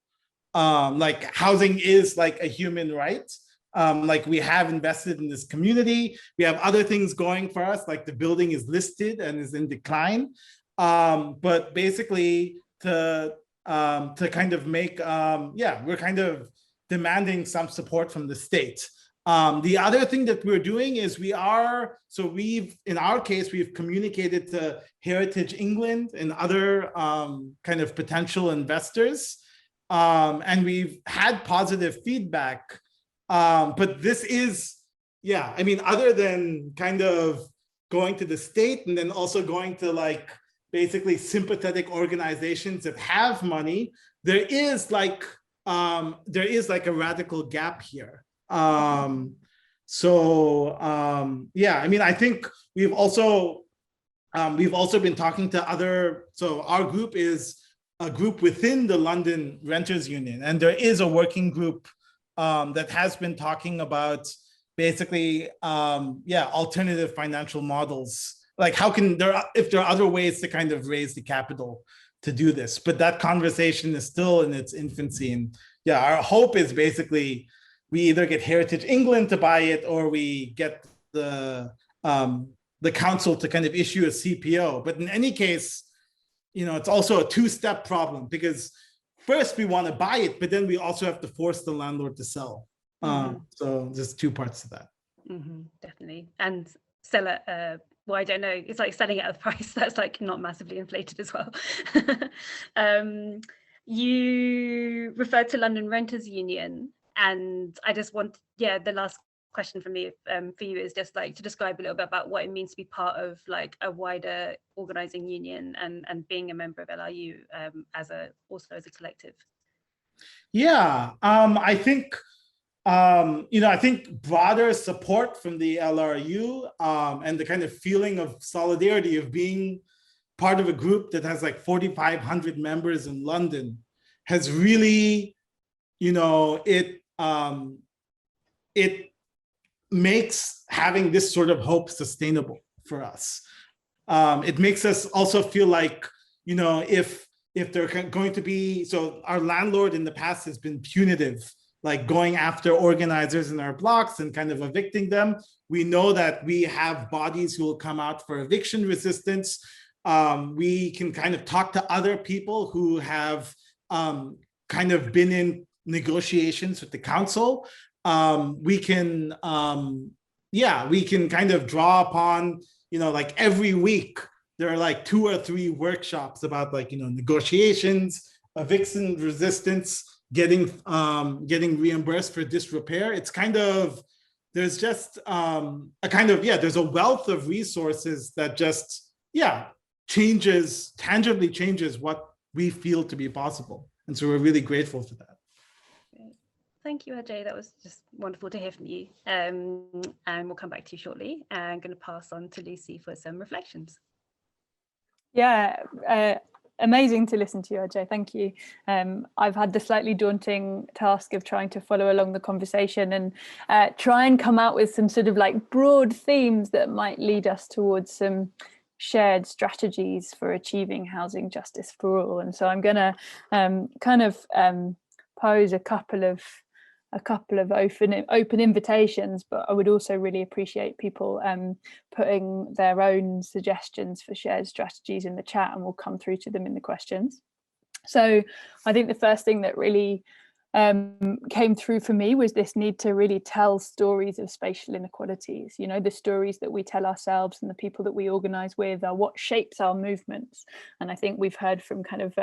Like housing is like a human right. Like we have invested in this community. We have other things going for us, like the building is listed and is in decline. But basically to kind of make, we're kind of demanding some support from the state. The other thing that we're doing is in our case, we've communicated to Heritage England and other kind of potential investors. And we've had positive feedback, but this is, other than kind of going to the state and then also going to like basically sympathetic organizations that have money, there is like a radical gap here. I think we've also been talking to so our group is a group within the London Renters Union, and there is a working group that has been talking about basically alternative financial models, like if there are other ways to kind of raise the capital to do this. But that conversation is still in its infancy, and our hope is basically we either get Heritage England to buy it or we get the council to kind of issue a CPO. But in any case, it's also a two-step problem, because first we want to buy it, but then we also have to force the landlord to sell. So there's two parts to that. Definitely. And sell at, I don't know, it's like selling at a price that's like not massively inflated as well. You referred to London Renters Union, and I just want, the last question from me for you is just like to describe a little bit about what it means to be part of like a wider organizing union and being a member of LRU also as a collective. I think I think broader support from the LRU and the kind of feeling of solidarity of being part of a group that has like 4,500 members in London has really, it makes having this sort of hope sustainable for us. It makes us also feel like, if they're going to be, so our landlord in the past has been punitive, like going after organizers in our blocks and kind of evicting them. We know that we have bodies who will come out for eviction resistance. We can kind of talk to other people who have kind of been in negotiations with the council. We can kind of draw upon, like every week, there are like 2 or 3 workshops about like, negotiations, eviction resistance, getting reimbursed for disrepair. It's kind of, there's just there's a wealth of resources that just, tangibly changes what we feel to be possible. And so we're really grateful for that. Thank you, Ajay. That was just wonderful to hear from you. And we'll come back to you shortly. I'm going to pass on to Lucy for some reflections. Yeah, amazing to listen to you, Ajay. Thank you. I've had the slightly daunting task of trying to follow along the conversation and try and come out with some sort of like broad themes that might lead us towards some shared strategies for achieving housing justice for all. And so I'm going to kind of pose a couple of open invitations, but I would also really appreciate people putting their own suggestions for shared strategies in the chat, and we'll come through to them in the questions. So I think the first thing that really came through for me was this need to really tell stories of spatial inequalities. You know, the stories that we tell ourselves and the people that we organise with are what shapes our movements. And I think we've heard from kind of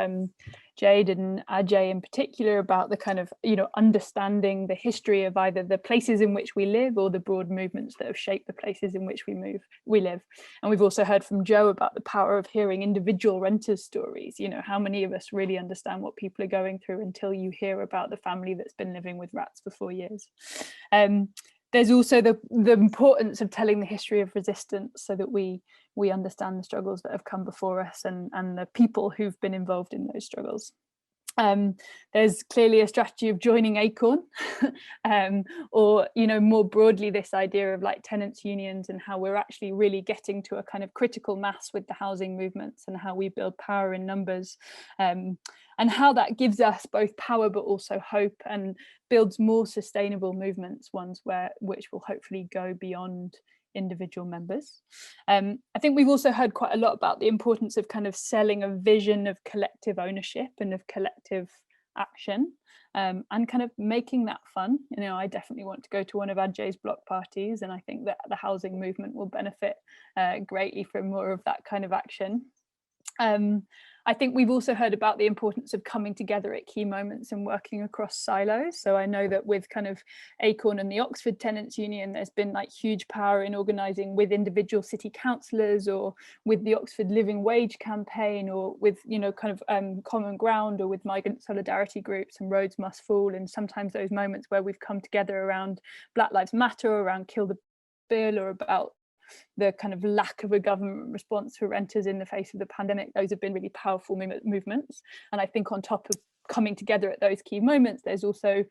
Jade and Ajay in particular about the kind of, you know, understanding the history of either the places in which we live or the broad movements that have shaped the places in which we live. And we've also heard from Joe about the power of hearing individual renters' stories. You know, how many of us really understand what people are going through until you hear about the family that's been living with rats for 4 years. There's also the importance of telling the history of resistance so that we understand the struggles that have come before us and the people who've been involved in those struggles. There's clearly a strategy of joining ACORN or, you know, more broadly this idea of like tenants unions and how we're actually really getting to a kind of critical mass with the housing movements and how we build power in numbers, and how that gives us both power but also hope and builds more sustainable movements, which will hopefully go beyond individual members. I think we've also heard quite a lot about the importance of kind of selling a vision of collective ownership and of collective action, and kind of making that fun. You know, I definitely want to go to one of Ajay's block parties, and I think that the housing movement will benefit greatly from more of that kind of action. I think we've also heard about the importance of coming together at key moments and working across silos. So I know that with kind of ACORN and the Oxford Tenants Union, there's been like huge power in organising with individual city councillors or with the Oxford Living Wage campaign or with, you know, kind of Common Ground or with migrant solidarity groups and Roads Must Fall. And sometimes those moments where we've come together around Black Lives Matter, around Kill the Bill, or about the kind of lack of a government response for renters in the face of the pandemic, those have been really powerful movements. And I think on top of coming together at those key moments, there's also,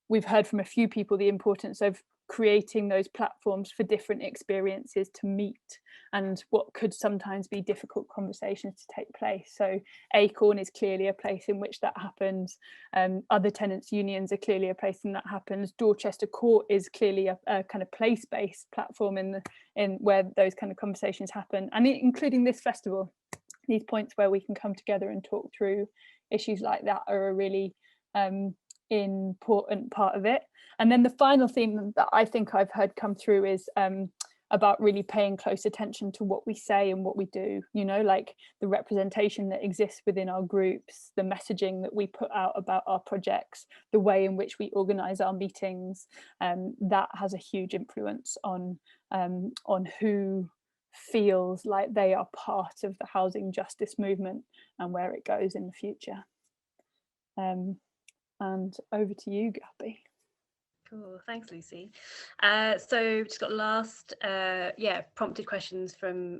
we've heard from a few people, the importance of creating those platforms for different experiences to meet and what could sometimes be difficult conversations to take place. So ACORN is clearly a place in which that happens. Other tenants unions are clearly a place in that happens. Dorchester Court is clearly a kind of place-based platform in where those kind of conversations happen, and including this festival. These points where we can come together and talk through issues like that are a really important part of it. And then the final theme that I think I've heard come through is about really paying close attention to what we say and what we do, you know, like the representation that exists within our groups, the messaging that we put out about our projects, the way in which we organise our meetings, that has a huge influence on who feels like they are part of the housing justice movement and where it goes in the future. And over to you, Guppi. Cool, thanks, Lucy. So we've just got last prompted questions from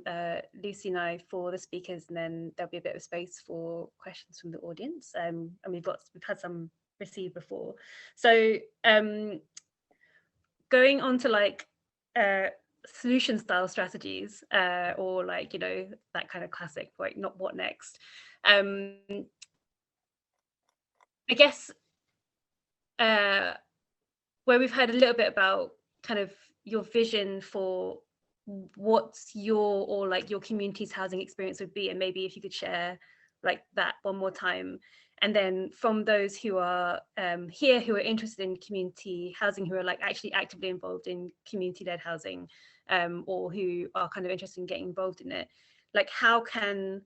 Lucy and I for the speakers, and then there'll be a bit of space for questions from the audience. And we've had some received before. So going on to like solution style strategies, or like, you know, that kind of classic, like not what next. I guess where we've heard a little bit about kind of your vision for what's your community's housing experience would be, and maybe if you could share like that one more time. And then from those who are here, who are interested in community housing, who are like actually actively involved in community-led housing, or who are kind of interested in getting involved in it, like how can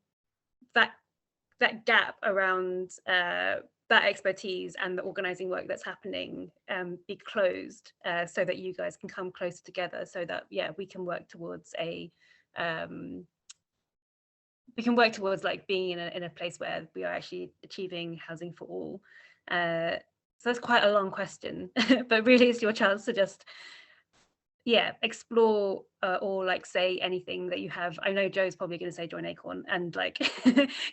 that gap around that expertise and the organising work that's happening be closed, so that you guys can come closer together, so that we can work towards like being in a place where we are actually achieving housing for all. So that's quite a long question, but really it's your chance to just explore or like say anything that you have. I know Joe's probably going to say join Acorn and like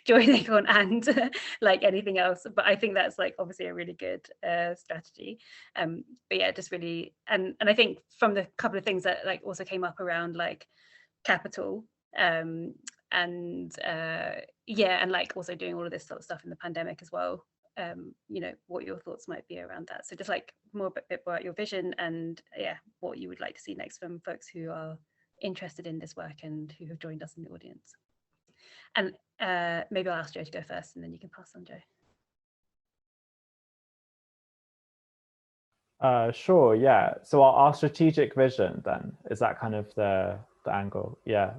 join Acorn and like anything else, but I think that's like obviously a really good strategy. But yeah, just really, and I think from the couple of things that like also came up around like capital, and and like also doing all of this sort of stuff in the pandemic as well. You know, what your thoughts might be around that. So just like more a bit about your vision and what you would like to see next from folks who are interested in this work and who have joined us in the audience. And maybe I'll ask Joe to go first and then you can pass on, Joe. Sure, yeah. So our strategic vision then, is that kind of the angle? Yeah.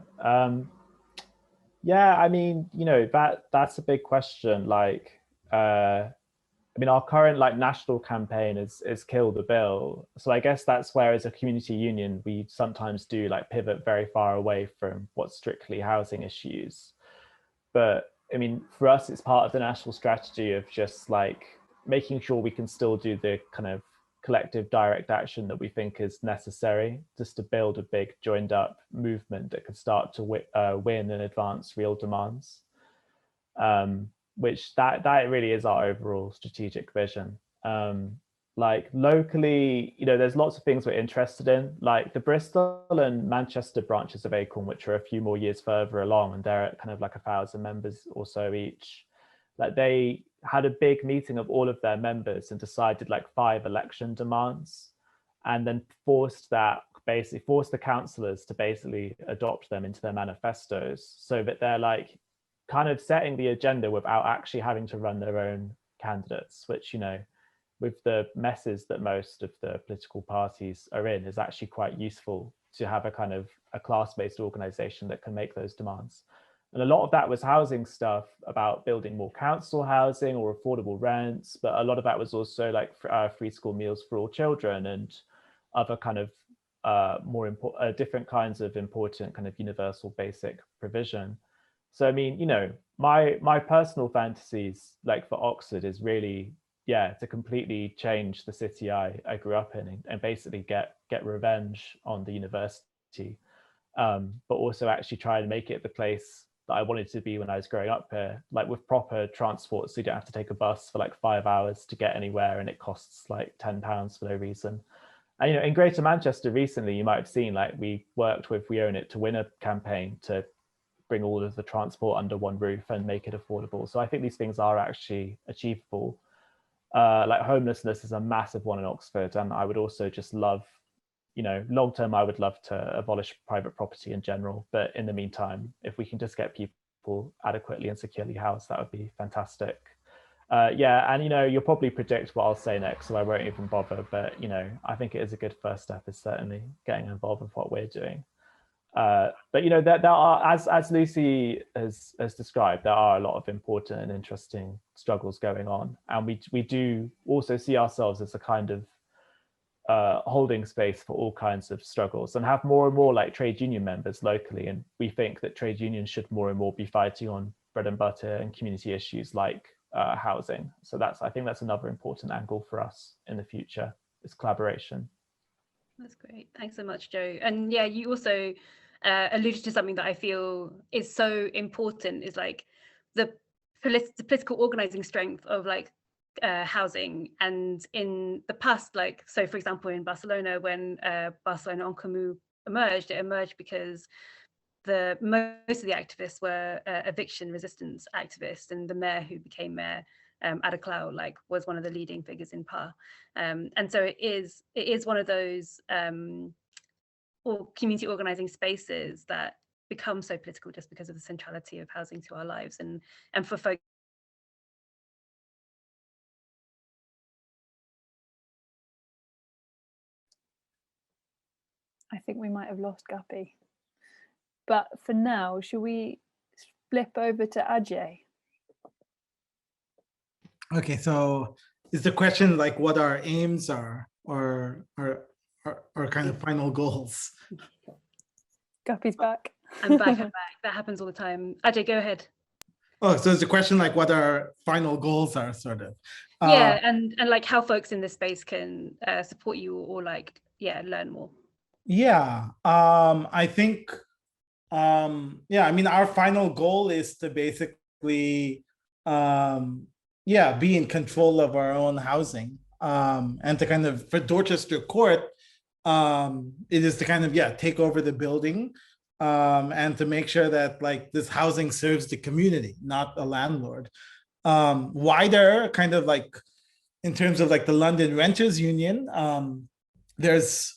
Yeah, I mean, you know, that's a big question. Like, I mean, our current like national campaign is Kill the Bill. So I guess that's where as a community union, we sometimes do like pivot very far away from what's strictly housing issues. But I mean, for us, it's part of the national strategy of just like making sure we can still do the kind of collective direct action that we think is necessary just to build a big joined up movement that could start to win and advance real demands. Which that really is our overall strategic vision. Like locally, you know, there's lots of things we're interested in, like the Bristol and Manchester branches of Acorn, which are a few more years further along, and they're at kind of like 1,000 members or so each. Like they had a big meeting of all of their members and decided like 5 election demands, and then forced the councillors to basically adopt them into their manifestos, so that they're like kind of setting the agenda without actually having to run their own candidates, which, you know, with the messes that most of the political parties are in, is actually quite useful to have a kind of a class-based organization that can make those demands. And a lot of that was housing stuff, about building more council housing or affordable rents, but a lot of that was also like free school meals for all children and other kind of different kinds of important kind of universal basic provision. So I mean, you know, my personal fantasies like for Oxford is really, to completely change the city I grew up in and basically get revenge on the university, but also actually try and make it the place that I wanted to be when I was growing up here, like with proper transport, so you don't have to take a bus for like 5 hours to get anywhere and it costs like £10 for no reason. And, you know, in Greater Manchester recently, you might have seen like we worked with We Own It to win a campaign to bring all of the transport under one roof and make it affordable. So I think these things are actually achievable. Like homelessness is a massive one in Oxford, and I would also just love, you know, long term, I would love to abolish private property in general. But in the meantime, if we can just get people adequately and securely housed, that would be fantastic. And, you know, you'll probably predict what I'll say next, so I won't even bother. But, you know, I think it is a good first step, is certainly getting involved with what we're doing. But, you know, there are, as Lucy has described, there are a lot of important and interesting struggles going on. And we do also see ourselves as a kind of holding space for all kinds of struggles, and have more and more like trade union members locally. And we think that trade unions should more and more be fighting on bread and butter and community issues like housing. So I think that's another important angle for us in the future, is collaboration. That's great. Thanks so much, Joe. And yeah, you also alluded to something that I feel is so important, is like the political organizing strength of like housing. And in the past, like, so for example, in Barcelona, when Barcelona en Comú emerged, it emerged because most of the activists were eviction resistance activists, and the mayor who became mayor, Ada Colau, like was one of the leading figures in PAR. And so it is one of those or community organizing spaces that become so political just because of the centrality of housing to our lives, and for folks. I think we might have lost Guppi. But for now, should we flip over to Ajay? Okay, so is the question like what our aims are, or kind of final goals? Guppi's back. I'm back. That happens all the time. Ajay, go ahead. Oh, so it's a question like what our final goals are, sort of. Yeah, and like how folks in this space can support you or like, learn more. Yeah, I think, yeah, I mean, our final goal is to basically, yeah, be in control of our own housing, and to kind of, for Dorchester Court, it is to kind of, yeah, take over the building, and to make sure that like this housing serves the community, not the landlord. Wider kind of like in terms of like the London Renters Union, there's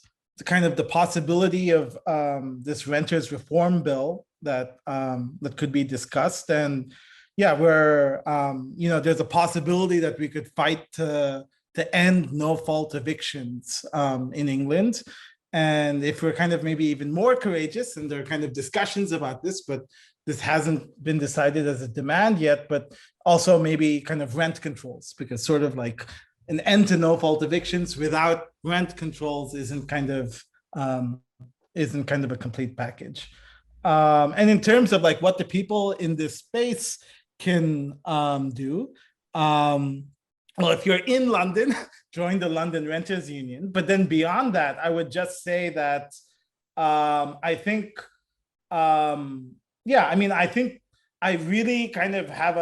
kind of the possibility of this renters reform bill that that could be discussed, and yeah, where you know, there's a possibility that we could fight to end no fault evictions in England. And if we're kind of maybe even more courageous, and there are kind of discussions about this, but this hasn't been decided as a demand yet, but also maybe kind of rent controls, because sort of like an end to no fault evictions without rent controls isn't kind of a complete package. And in terms of like what the people in this space can do, well, if you're in London, join the London Renters Union. But then beyond that, I would just say that I think, yeah, I mean, I think I really kind of have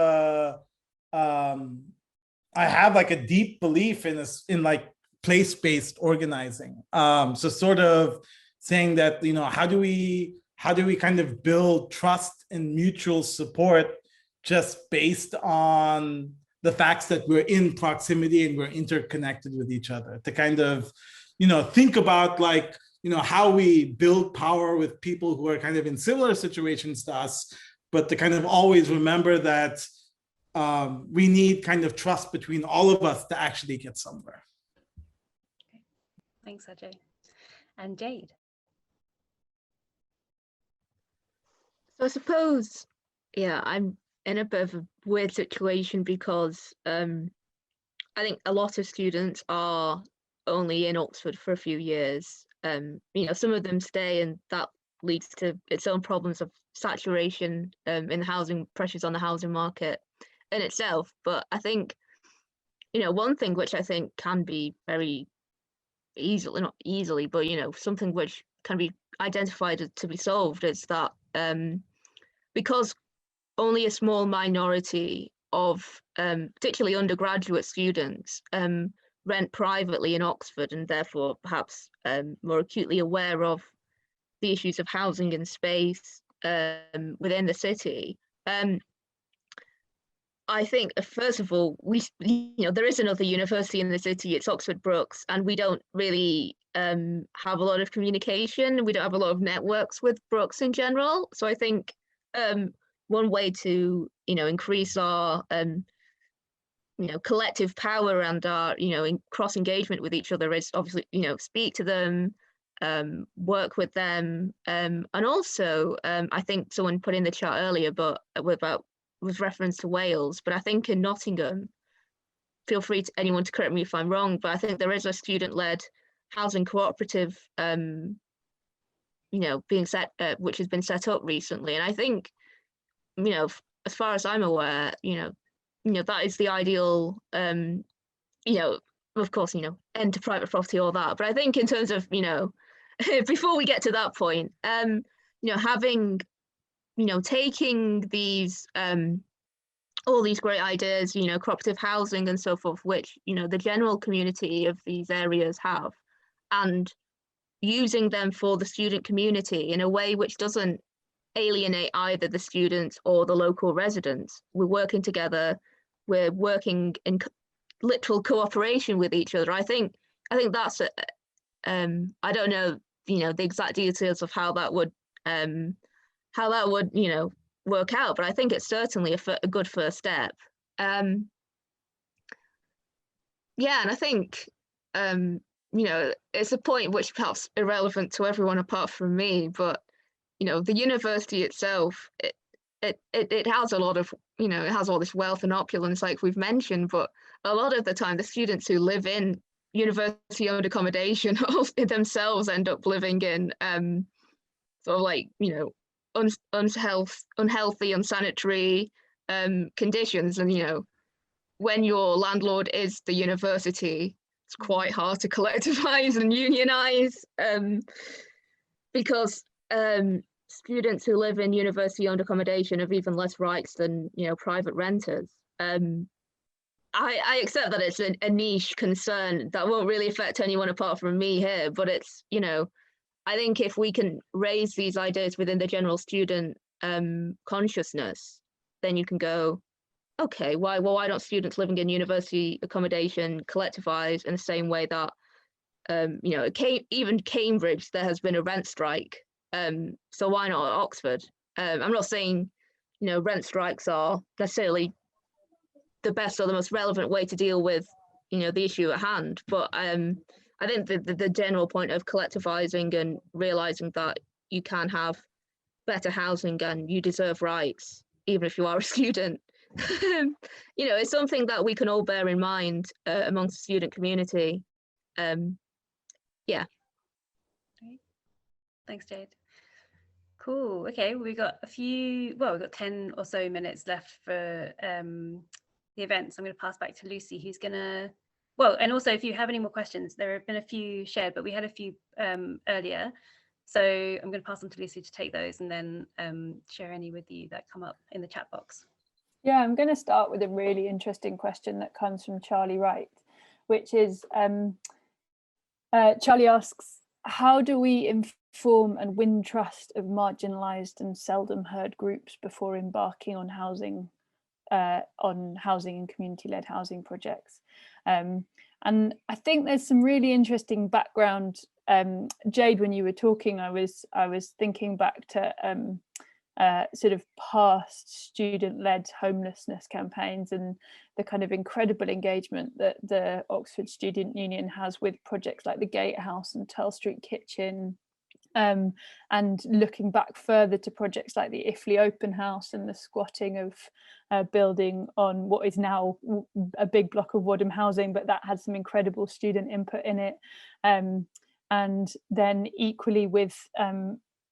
I have like a deep belief in this, in like place-based organizing. So sort of saying that, you know, how do we kind of build trust and mutual support just based on the facts that we're in proximity and we're interconnected with each other, to kind of, you know, think about like, you know, how we build power with people who are kind of in similar situations to us, but to kind of always remember that we need kind of trust between all of us to actually get somewhere. Okay. Thanks, Ajay. And Jade. So I suppose, yeah, I'm in a bit of a weird situation because I think a lot of students are only in Oxford for a few years. You know, some of them stay, and that leads to its own problems of saturation in housing, pressures on the housing market in itself. But I think, you know, one thing which I think can be very easily, not easily, but, you know, something which can be identified to be solved is that because only a small minority of particularly undergraduate students rent privately in Oxford, and therefore perhaps more acutely aware of the issues of housing and space within the city. I think, first of all, you know, there is another university in the city, it's Oxford Brookes, and we don't really have a lot of communication. We don't have a lot of networks with Brookes in general. So I think one way to, you know, increase our you know, collective power and our, you know, cross engagement with each other is obviously, you know, speak to them, work with them, and also I think someone put in the chat earlier, but about with reference to Wales, but I think in Nottingham, feel free to anyone to correct me if I'm wrong, but I think there is a student-led housing cooperative, you know, being set, which has been set up recently, and I think, you know, as far as I'm aware, you know, that is the ideal, you know, of course, you know, end to private property, all that, but I think in terms of, you know, before we get to that point, you know, having, you know, taking these all these great ideas, you know, cooperative housing and so forth, which, you know, the general community of these areas have, and using them for the student community in a way which doesn't alienate either the students or the local residents. We're working together, we're working in literal cooperation with each other. I think that's I don't know, you know, the exact details of how that would you know, work out, but I think it's certainly a good first step. Yeah, and I think you know, it's a point which perhaps irrelevant to everyone apart from me, but, you know, the university itself, it has a lot of, you know, it has all this wealth and opulence like we've mentioned, but a lot of the time the students who live in university owned accommodation themselves end up living in sort of like, you know, unhealthy, unsanitary conditions. And, you know, when your landlord is the university, it's quite hard to collectivize and unionize. because students who live in university-owned accommodation have even less rights than, you know, private renters. I accept that it's a niche concern that won't really affect anyone apart from me here, but it's, you know, I think if we can raise these ideas within the general student consciousness, then you can go, okay, why don't students living in university accommodation collectivize in the same way that, you know, even Cambridge, there has been a rent strike. So why not at Oxford? I'm not saying, you know, rent strikes are necessarily the best or the most relevant way to deal with, you know, the issue at hand, but I think the general point of collectivizing and realizing that you can have better housing and you deserve rights, even if you are a student, you know, it's something that we can all bear in mind amongst the student community. Yeah. Great. Thanks, Jade. Cool. Okay, we've got we've got 10 or so minutes left for the event. So I'm going to pass back to Lucy, who's going to, and also if you have any more questions, there have been a few shared, but we had a few earlier. So I'm going to pass on to Lucy to take those and then share any with you that come up in the chat box. Yeah, I'm going to start with a really interesting question that comes from Charlie Wright, which is, Charlie asks, how do we inform and win trust of marginalised and seldom heard groups before embarking on housing and community-led housing projects? And I think there's some really interesting background. Jade, when you were talking, I was thinking back to sort of past student-led homelessness campaigns and the kind of incredible engagement that the Oxford Student Union has with projects like the Gatehouse and Tull Street Kitchen, and looking back further to projects like the Iffley Open House and the squatting of building on what is now a big block of Wadham housing, but that had some incredible student input in it. And then equally with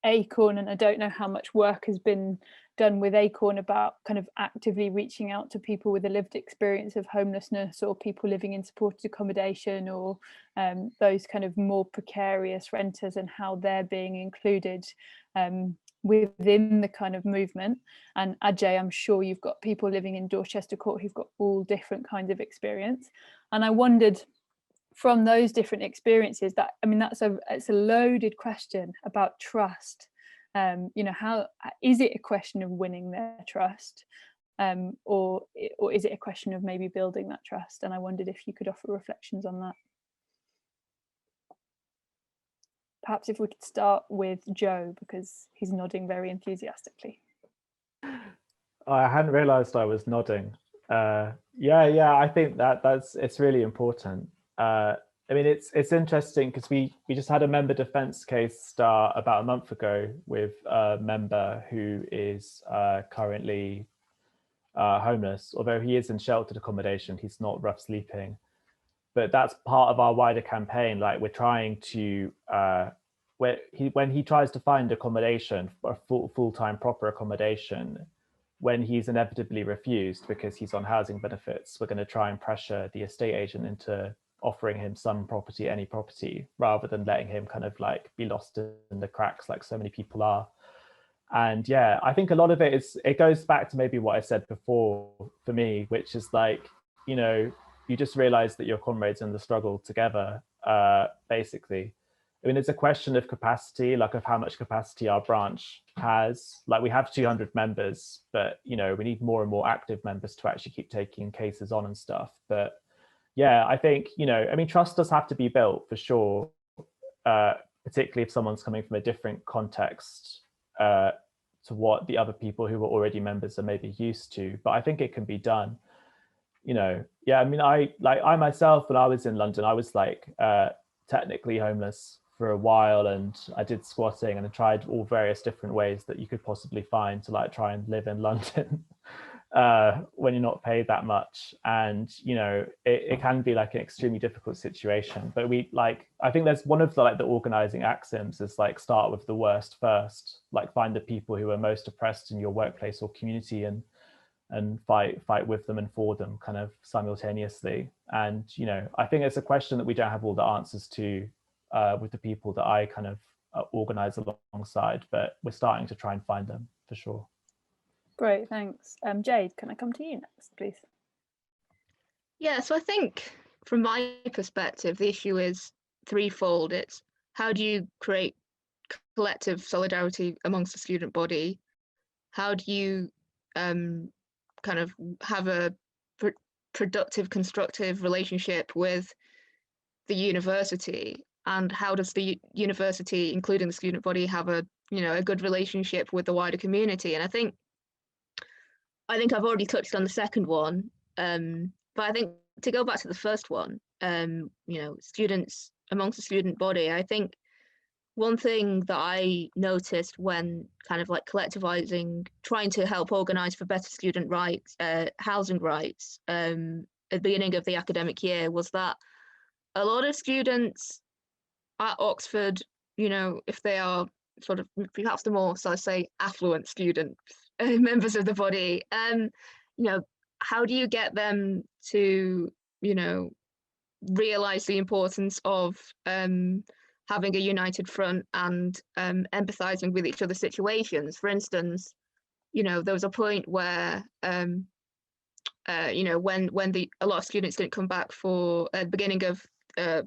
Acorn, and I don't know how much work has been done with Acorn about kind of actively reaching out to people with a lived experience of homelessness or people living in supported accommodation or those kind of more precarious renters and how they're being included within the kind of movement. And Ajay, I'm sure you've got people living in Dorchester Court who've got all different kinds of experience. And I wondered, from those different experiences, that, I mean, it's a loaded question about trust. You know, how is it a question of winning their trust, or is it a question of maybe building that trust? And I wondered if you could offer reflections on that. Perhaps if we could start with Joe, because he's nodding very enthusiastically. I hadn't realized I was nodding. Yeah, I think it's really important. I mean, it's interesting because we just had a member defense case start about a month ago with a member who is currently homeless, although he is in sheltered accommodation. He's not rough sleeping, but that's part of our wider campaign. Like, we're trying to when he tries to find accommodation, a full-time proper accommodation, when he's inevitably refused because he's on housing benefits, we're going to try and pressure the estate agent into offering him some property, any property, rather than letting him kind of like be lost in the cracks like so many people are. And yeah, I think a lot of it goes back to maybe what I said before for me, which is like, you know, you just realize that you're comrades in the struggle together, basically. I mean, it's a question of capacity, like of how much capacity our branch has. Like, we have 200 members, but, you know, we need more and more active members to actually keep taking cases on and stuff. But yeah, I think, you know, I mean, trust does have to be built for sure, particularly if someone's coming from a different context to what the other people who were already members are maybe used to. But I think it can be done, you know. Yeah, I mean, I myself, when I was in London, I was like technically homeless for a while, and I did squatting and I tried all various different ways that you could possibly find to like try and live in London when you're not paid that much. And, you know, it can be like an extremely difficult situation. But I think there's one of the organizing axioms is like, start with the worst first, like find the people who are most oppressed in your workplace or community and fight with them and for them kind of simultaneously. And, you know, I think it's a question that we don't have all the answers to with the people that I kind of organize alongside, but we're starting to try and find them for sure. Great, thanks. Jade, can I come to you next, please? Yeah, so I think from my perspective, the issue is threefold. It's how do you create collective solidarity amongst the student body? How do you kind of have a productive, constructive relationship with the university? And how does the university, including the student body, have a good relationship with the wider community? And I think I've already touched on the second one, but I think to go back to the first one, students amongst the student body, I think one thing that I noticed when kind of like collectivizing, trying to help organize for better student rights, housing rights, at the beginning of the academic year, was that a lot of students at Oxford, if they are sort of perhaps the more, so I say, affluent students, members of the body, how do you get them to, realize the importance of having a united front and empathizing with each other's situations? For instance, there was a point where, when a lot of students didn't come back for the beginning of the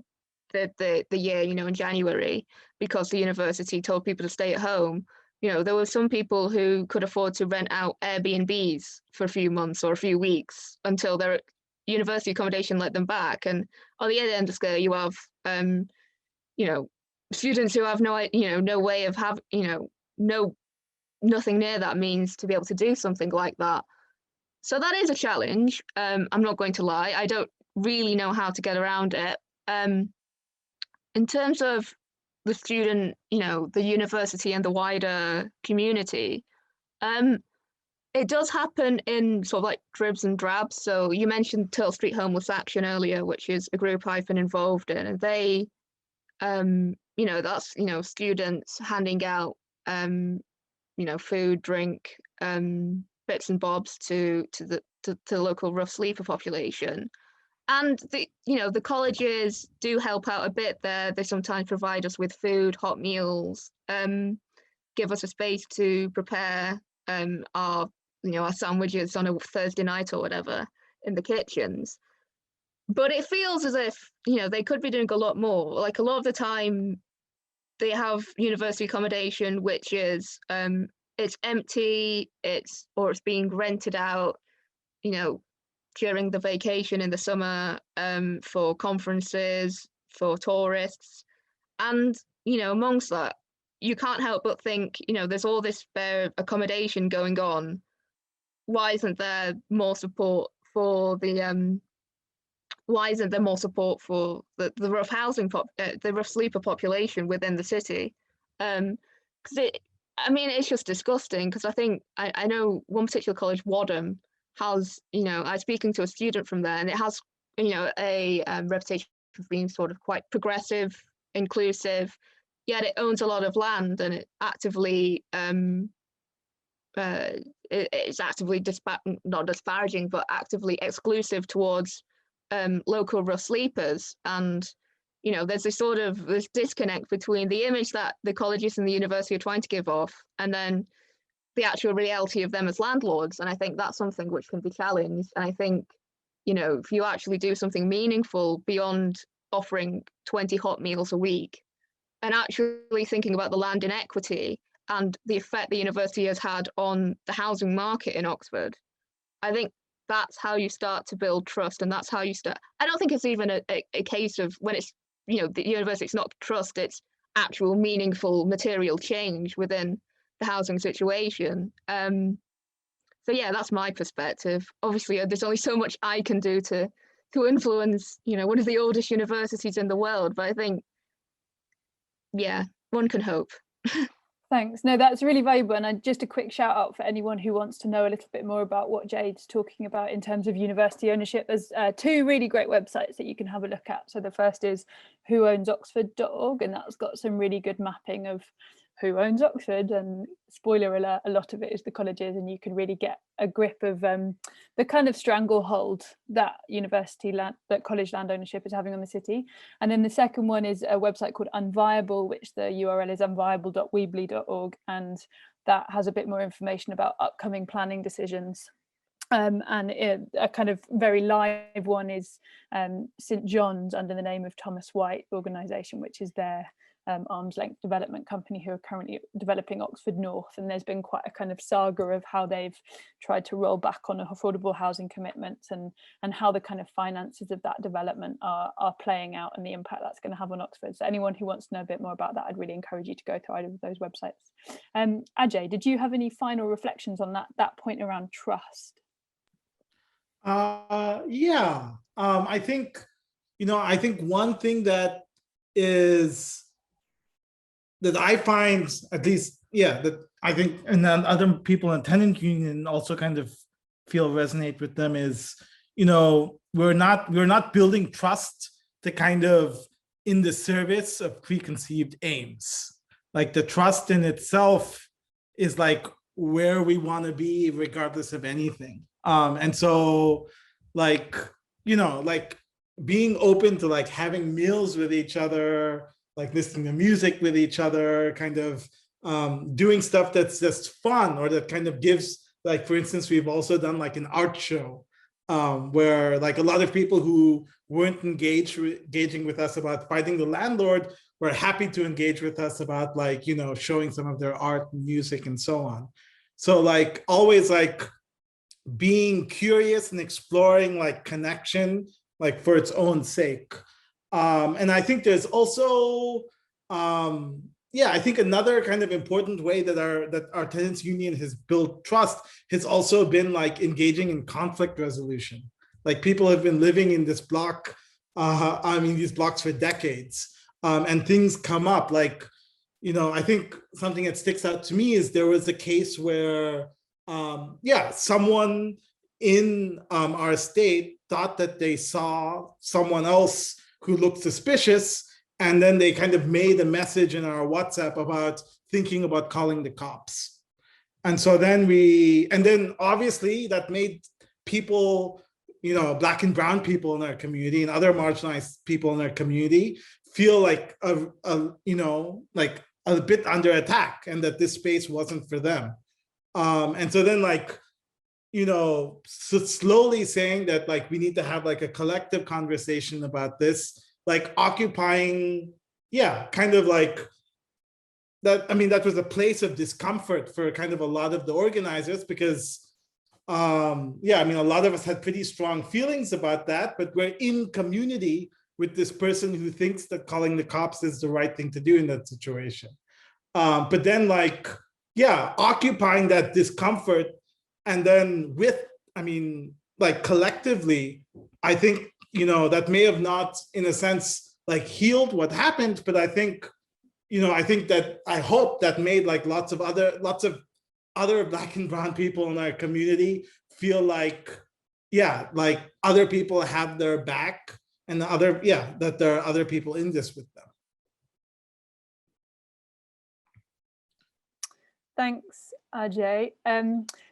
year, in January, because the university told people to stay at home. There were some people who could afford to rent out Airbnbs for a few months or a few weeks until their university accommodation let them back. And on the other end of the scale, you have, students who have no way of nothing near that means to be able to do something like that. So that is a challenge. I'm not going to lie. I don't really know how to get around it. In terms of the student, the university and the wider community, it does happen in sort of like dribs and drabs. So you mentioned Turtle Street Homeless Action earlier, which is a group I've been involved in, and they, that's students handing out, food, drink, bits and bobs to the local rough sleeper population. And the colleges do help out a bit there. They sometimes provide us with food, hot meals, give us a space to prepare our sandwiches on a Thursday night or whatever in the kitchens. But it feels as if they could be doing a lot more. Like, a lot of the time, they have university accommodation, which is it's empty, it's being rented out, during the vacation in the summer, for conferences, for tourists. And, amongst that, you can't help but think, there's all this spare accommodation going on. Why isn't there more support for the rough housing the rough sleeper population within the city? Because it's just disgusting. Because I think I know one particular college, Wadham, has, I was speaking to a student from there, and it has, a reputation for being sort of quite progressive, inclusive, yet it owns a lot of land, and it actively, it's actively not disparaging, but actively exclusive towards local rough sleepers. And, there's this disconnect between the image that the colleges and the university are trying to give off, and then the actual reality of them as landlords. And I think that's something which can be challenged. And I think, if you actually do something meaningful beyond offering 20 hot meals a week, and actually thinking about the land inequity and the effect the university has had on the housing market in Oxford, I think that's how you start to build trust. And that's how you start. I don't think it's even a case of when it's, the university, it's not trust, it's actual meaningful material change within the housing situation. So yeah, that's my perspective. Obviously, there's only so much I can do to influence, one of the oldest universities in the world. But I think, yeah, one can hope. Thanks. No, that's really valuable. And just a quick shout out for anyone who wants to know a little bit more about what Jade's talking about in terms of university ownership. There's two really great websites that you can have a look at. So the first is whoowns.oxford.org, and that's got some really good mapping of who owns Oxford, and spoiler alert, a lot of it is the colleges, and you can really get a grip of the kind of stranglehold that university land, that college land ownership is having on the city. And then the second one is a website called Unviable, which the URL is unviable.weebly.org, and that has a bit more information about upcoming planning decisions. And a kind of very live one is St John's, under the name of Thomas White organisation, which is their arm's length development company, who are currently developing Oxford North. And there's been quite a kind of saga of how they've tried to roll back on affordable housing commitments, and how the kind of finances of that development are playing out, and the impact that's going to have on Oxford. So anyone who wants to know a bit more about that, I'd really encourage you to go through either of those websites. Ajay, did you have any final reflections on that point around trust? Yeah, I think, I think one thing that I find, at least, that I think, and then other people in tenant union also kind of feel resonate with them, is, we're not building trust to kind of in the service of preconceived aims. Like, the trust in itself is like where we want to be regardless of anything. And so, like, like being open to like having meals with each other, like listening to music with each other, kind of doing stuff that's just fun, or that kind of gives, like, for instance, we've also done like an art show where like a lot of people who weren't engaging with us about fighting the landlord were happy to engage with us about, like, showing some of their art, music, and so on. So like always like being curious and exploring like connection, like for its own sake. And I think there's also, I think another kind of important way that our tenants union has built trust has also been like engaging in conflict resolution. Like, people have been living in this block, these blocks for decades, and things come up. Like, I think something that sticks out to me is there was a case where, someone in our estate thought that they saw someone else who looked suspicious, and then they kind of made a message in our WhatsApp about thinking about calling the cops. And so then obviously that made people, Black and brown people in our community and other marginalized people in our community feel like like a bit under attack, and that this space wasn't for them. And so then, like, so slowly saying that, like, we need to have like a collective conversation about this, like occupying, kind of like that. I mean, that was a place of discomfort for kind of a lot of the organizers, because, I mean, a lot of us had pretty strong feelings about that, but we're in community with this person who thinks that calling the cops is the right thing to do in that situation. But then, like, occupying that discomfort, and then like collectively, I think, that may have not, in a sense, like healed what happened, but I think, I hope that made like lots of other Black and brown people in our community feel like, like other people have their back, and that there are other people in this with them. Thanks, Ajay.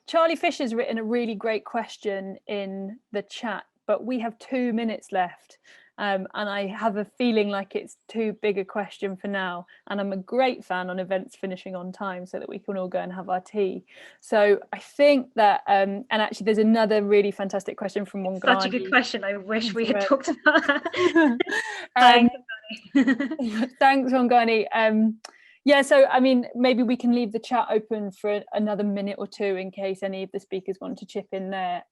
Charlie Fisher's written a really great question in the chat, but we have 2 minutes left. And I have a feeling like it's too big a question for now. And I'm a great fan on events finishing on time so that we can all go and have our tea. So I think that, and actually there's another really fantastic question from Wangani. Such a good question. I wish we had talked about that. Thanks, Wangani. So I mean, maybe we can leave the chat open for another minute or two in case any of the speakers want to chip in there.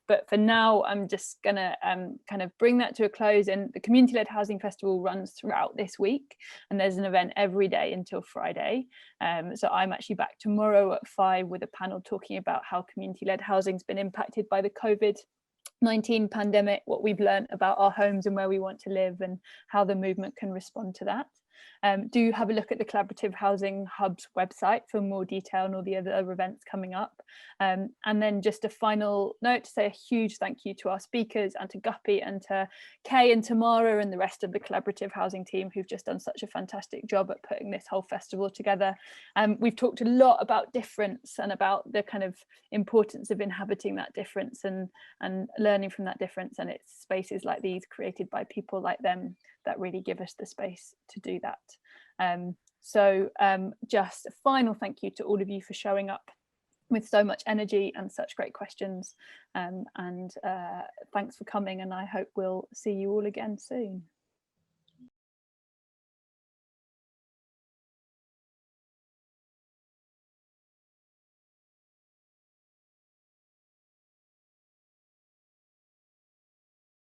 But for now, I'm just gonna kind of bring that to a close. And the Community-Led Housing Festival runs throughout this week, and there's an event every day until Friday. So I'm actually back tomorrow at 5 with a panel talking about how community-led housing's been impacted by the COVID-19 pandemic, what we've learned about our homes and where we want to live, and how the movement can respond to that. Do have a look at the Collaborative Housing Hub's website for more detail and all the other events coming up. And then just a final note to say a huge thank you to our speakers and to Guppi and to Kay and Tamara and the rest of the Collaborative Housing team who've just done such a fantastic job at putting this whole festival together. We've talked a lot about difference and about the kind of importance of inhabiting that difference and learning from that difference, and it's spaces like these created by people like them that really give us the space to do that. Just a final thank you to all of you for showing up with so much energy and such great questions, and thanks for coming, and I hope we'll see you all again soon.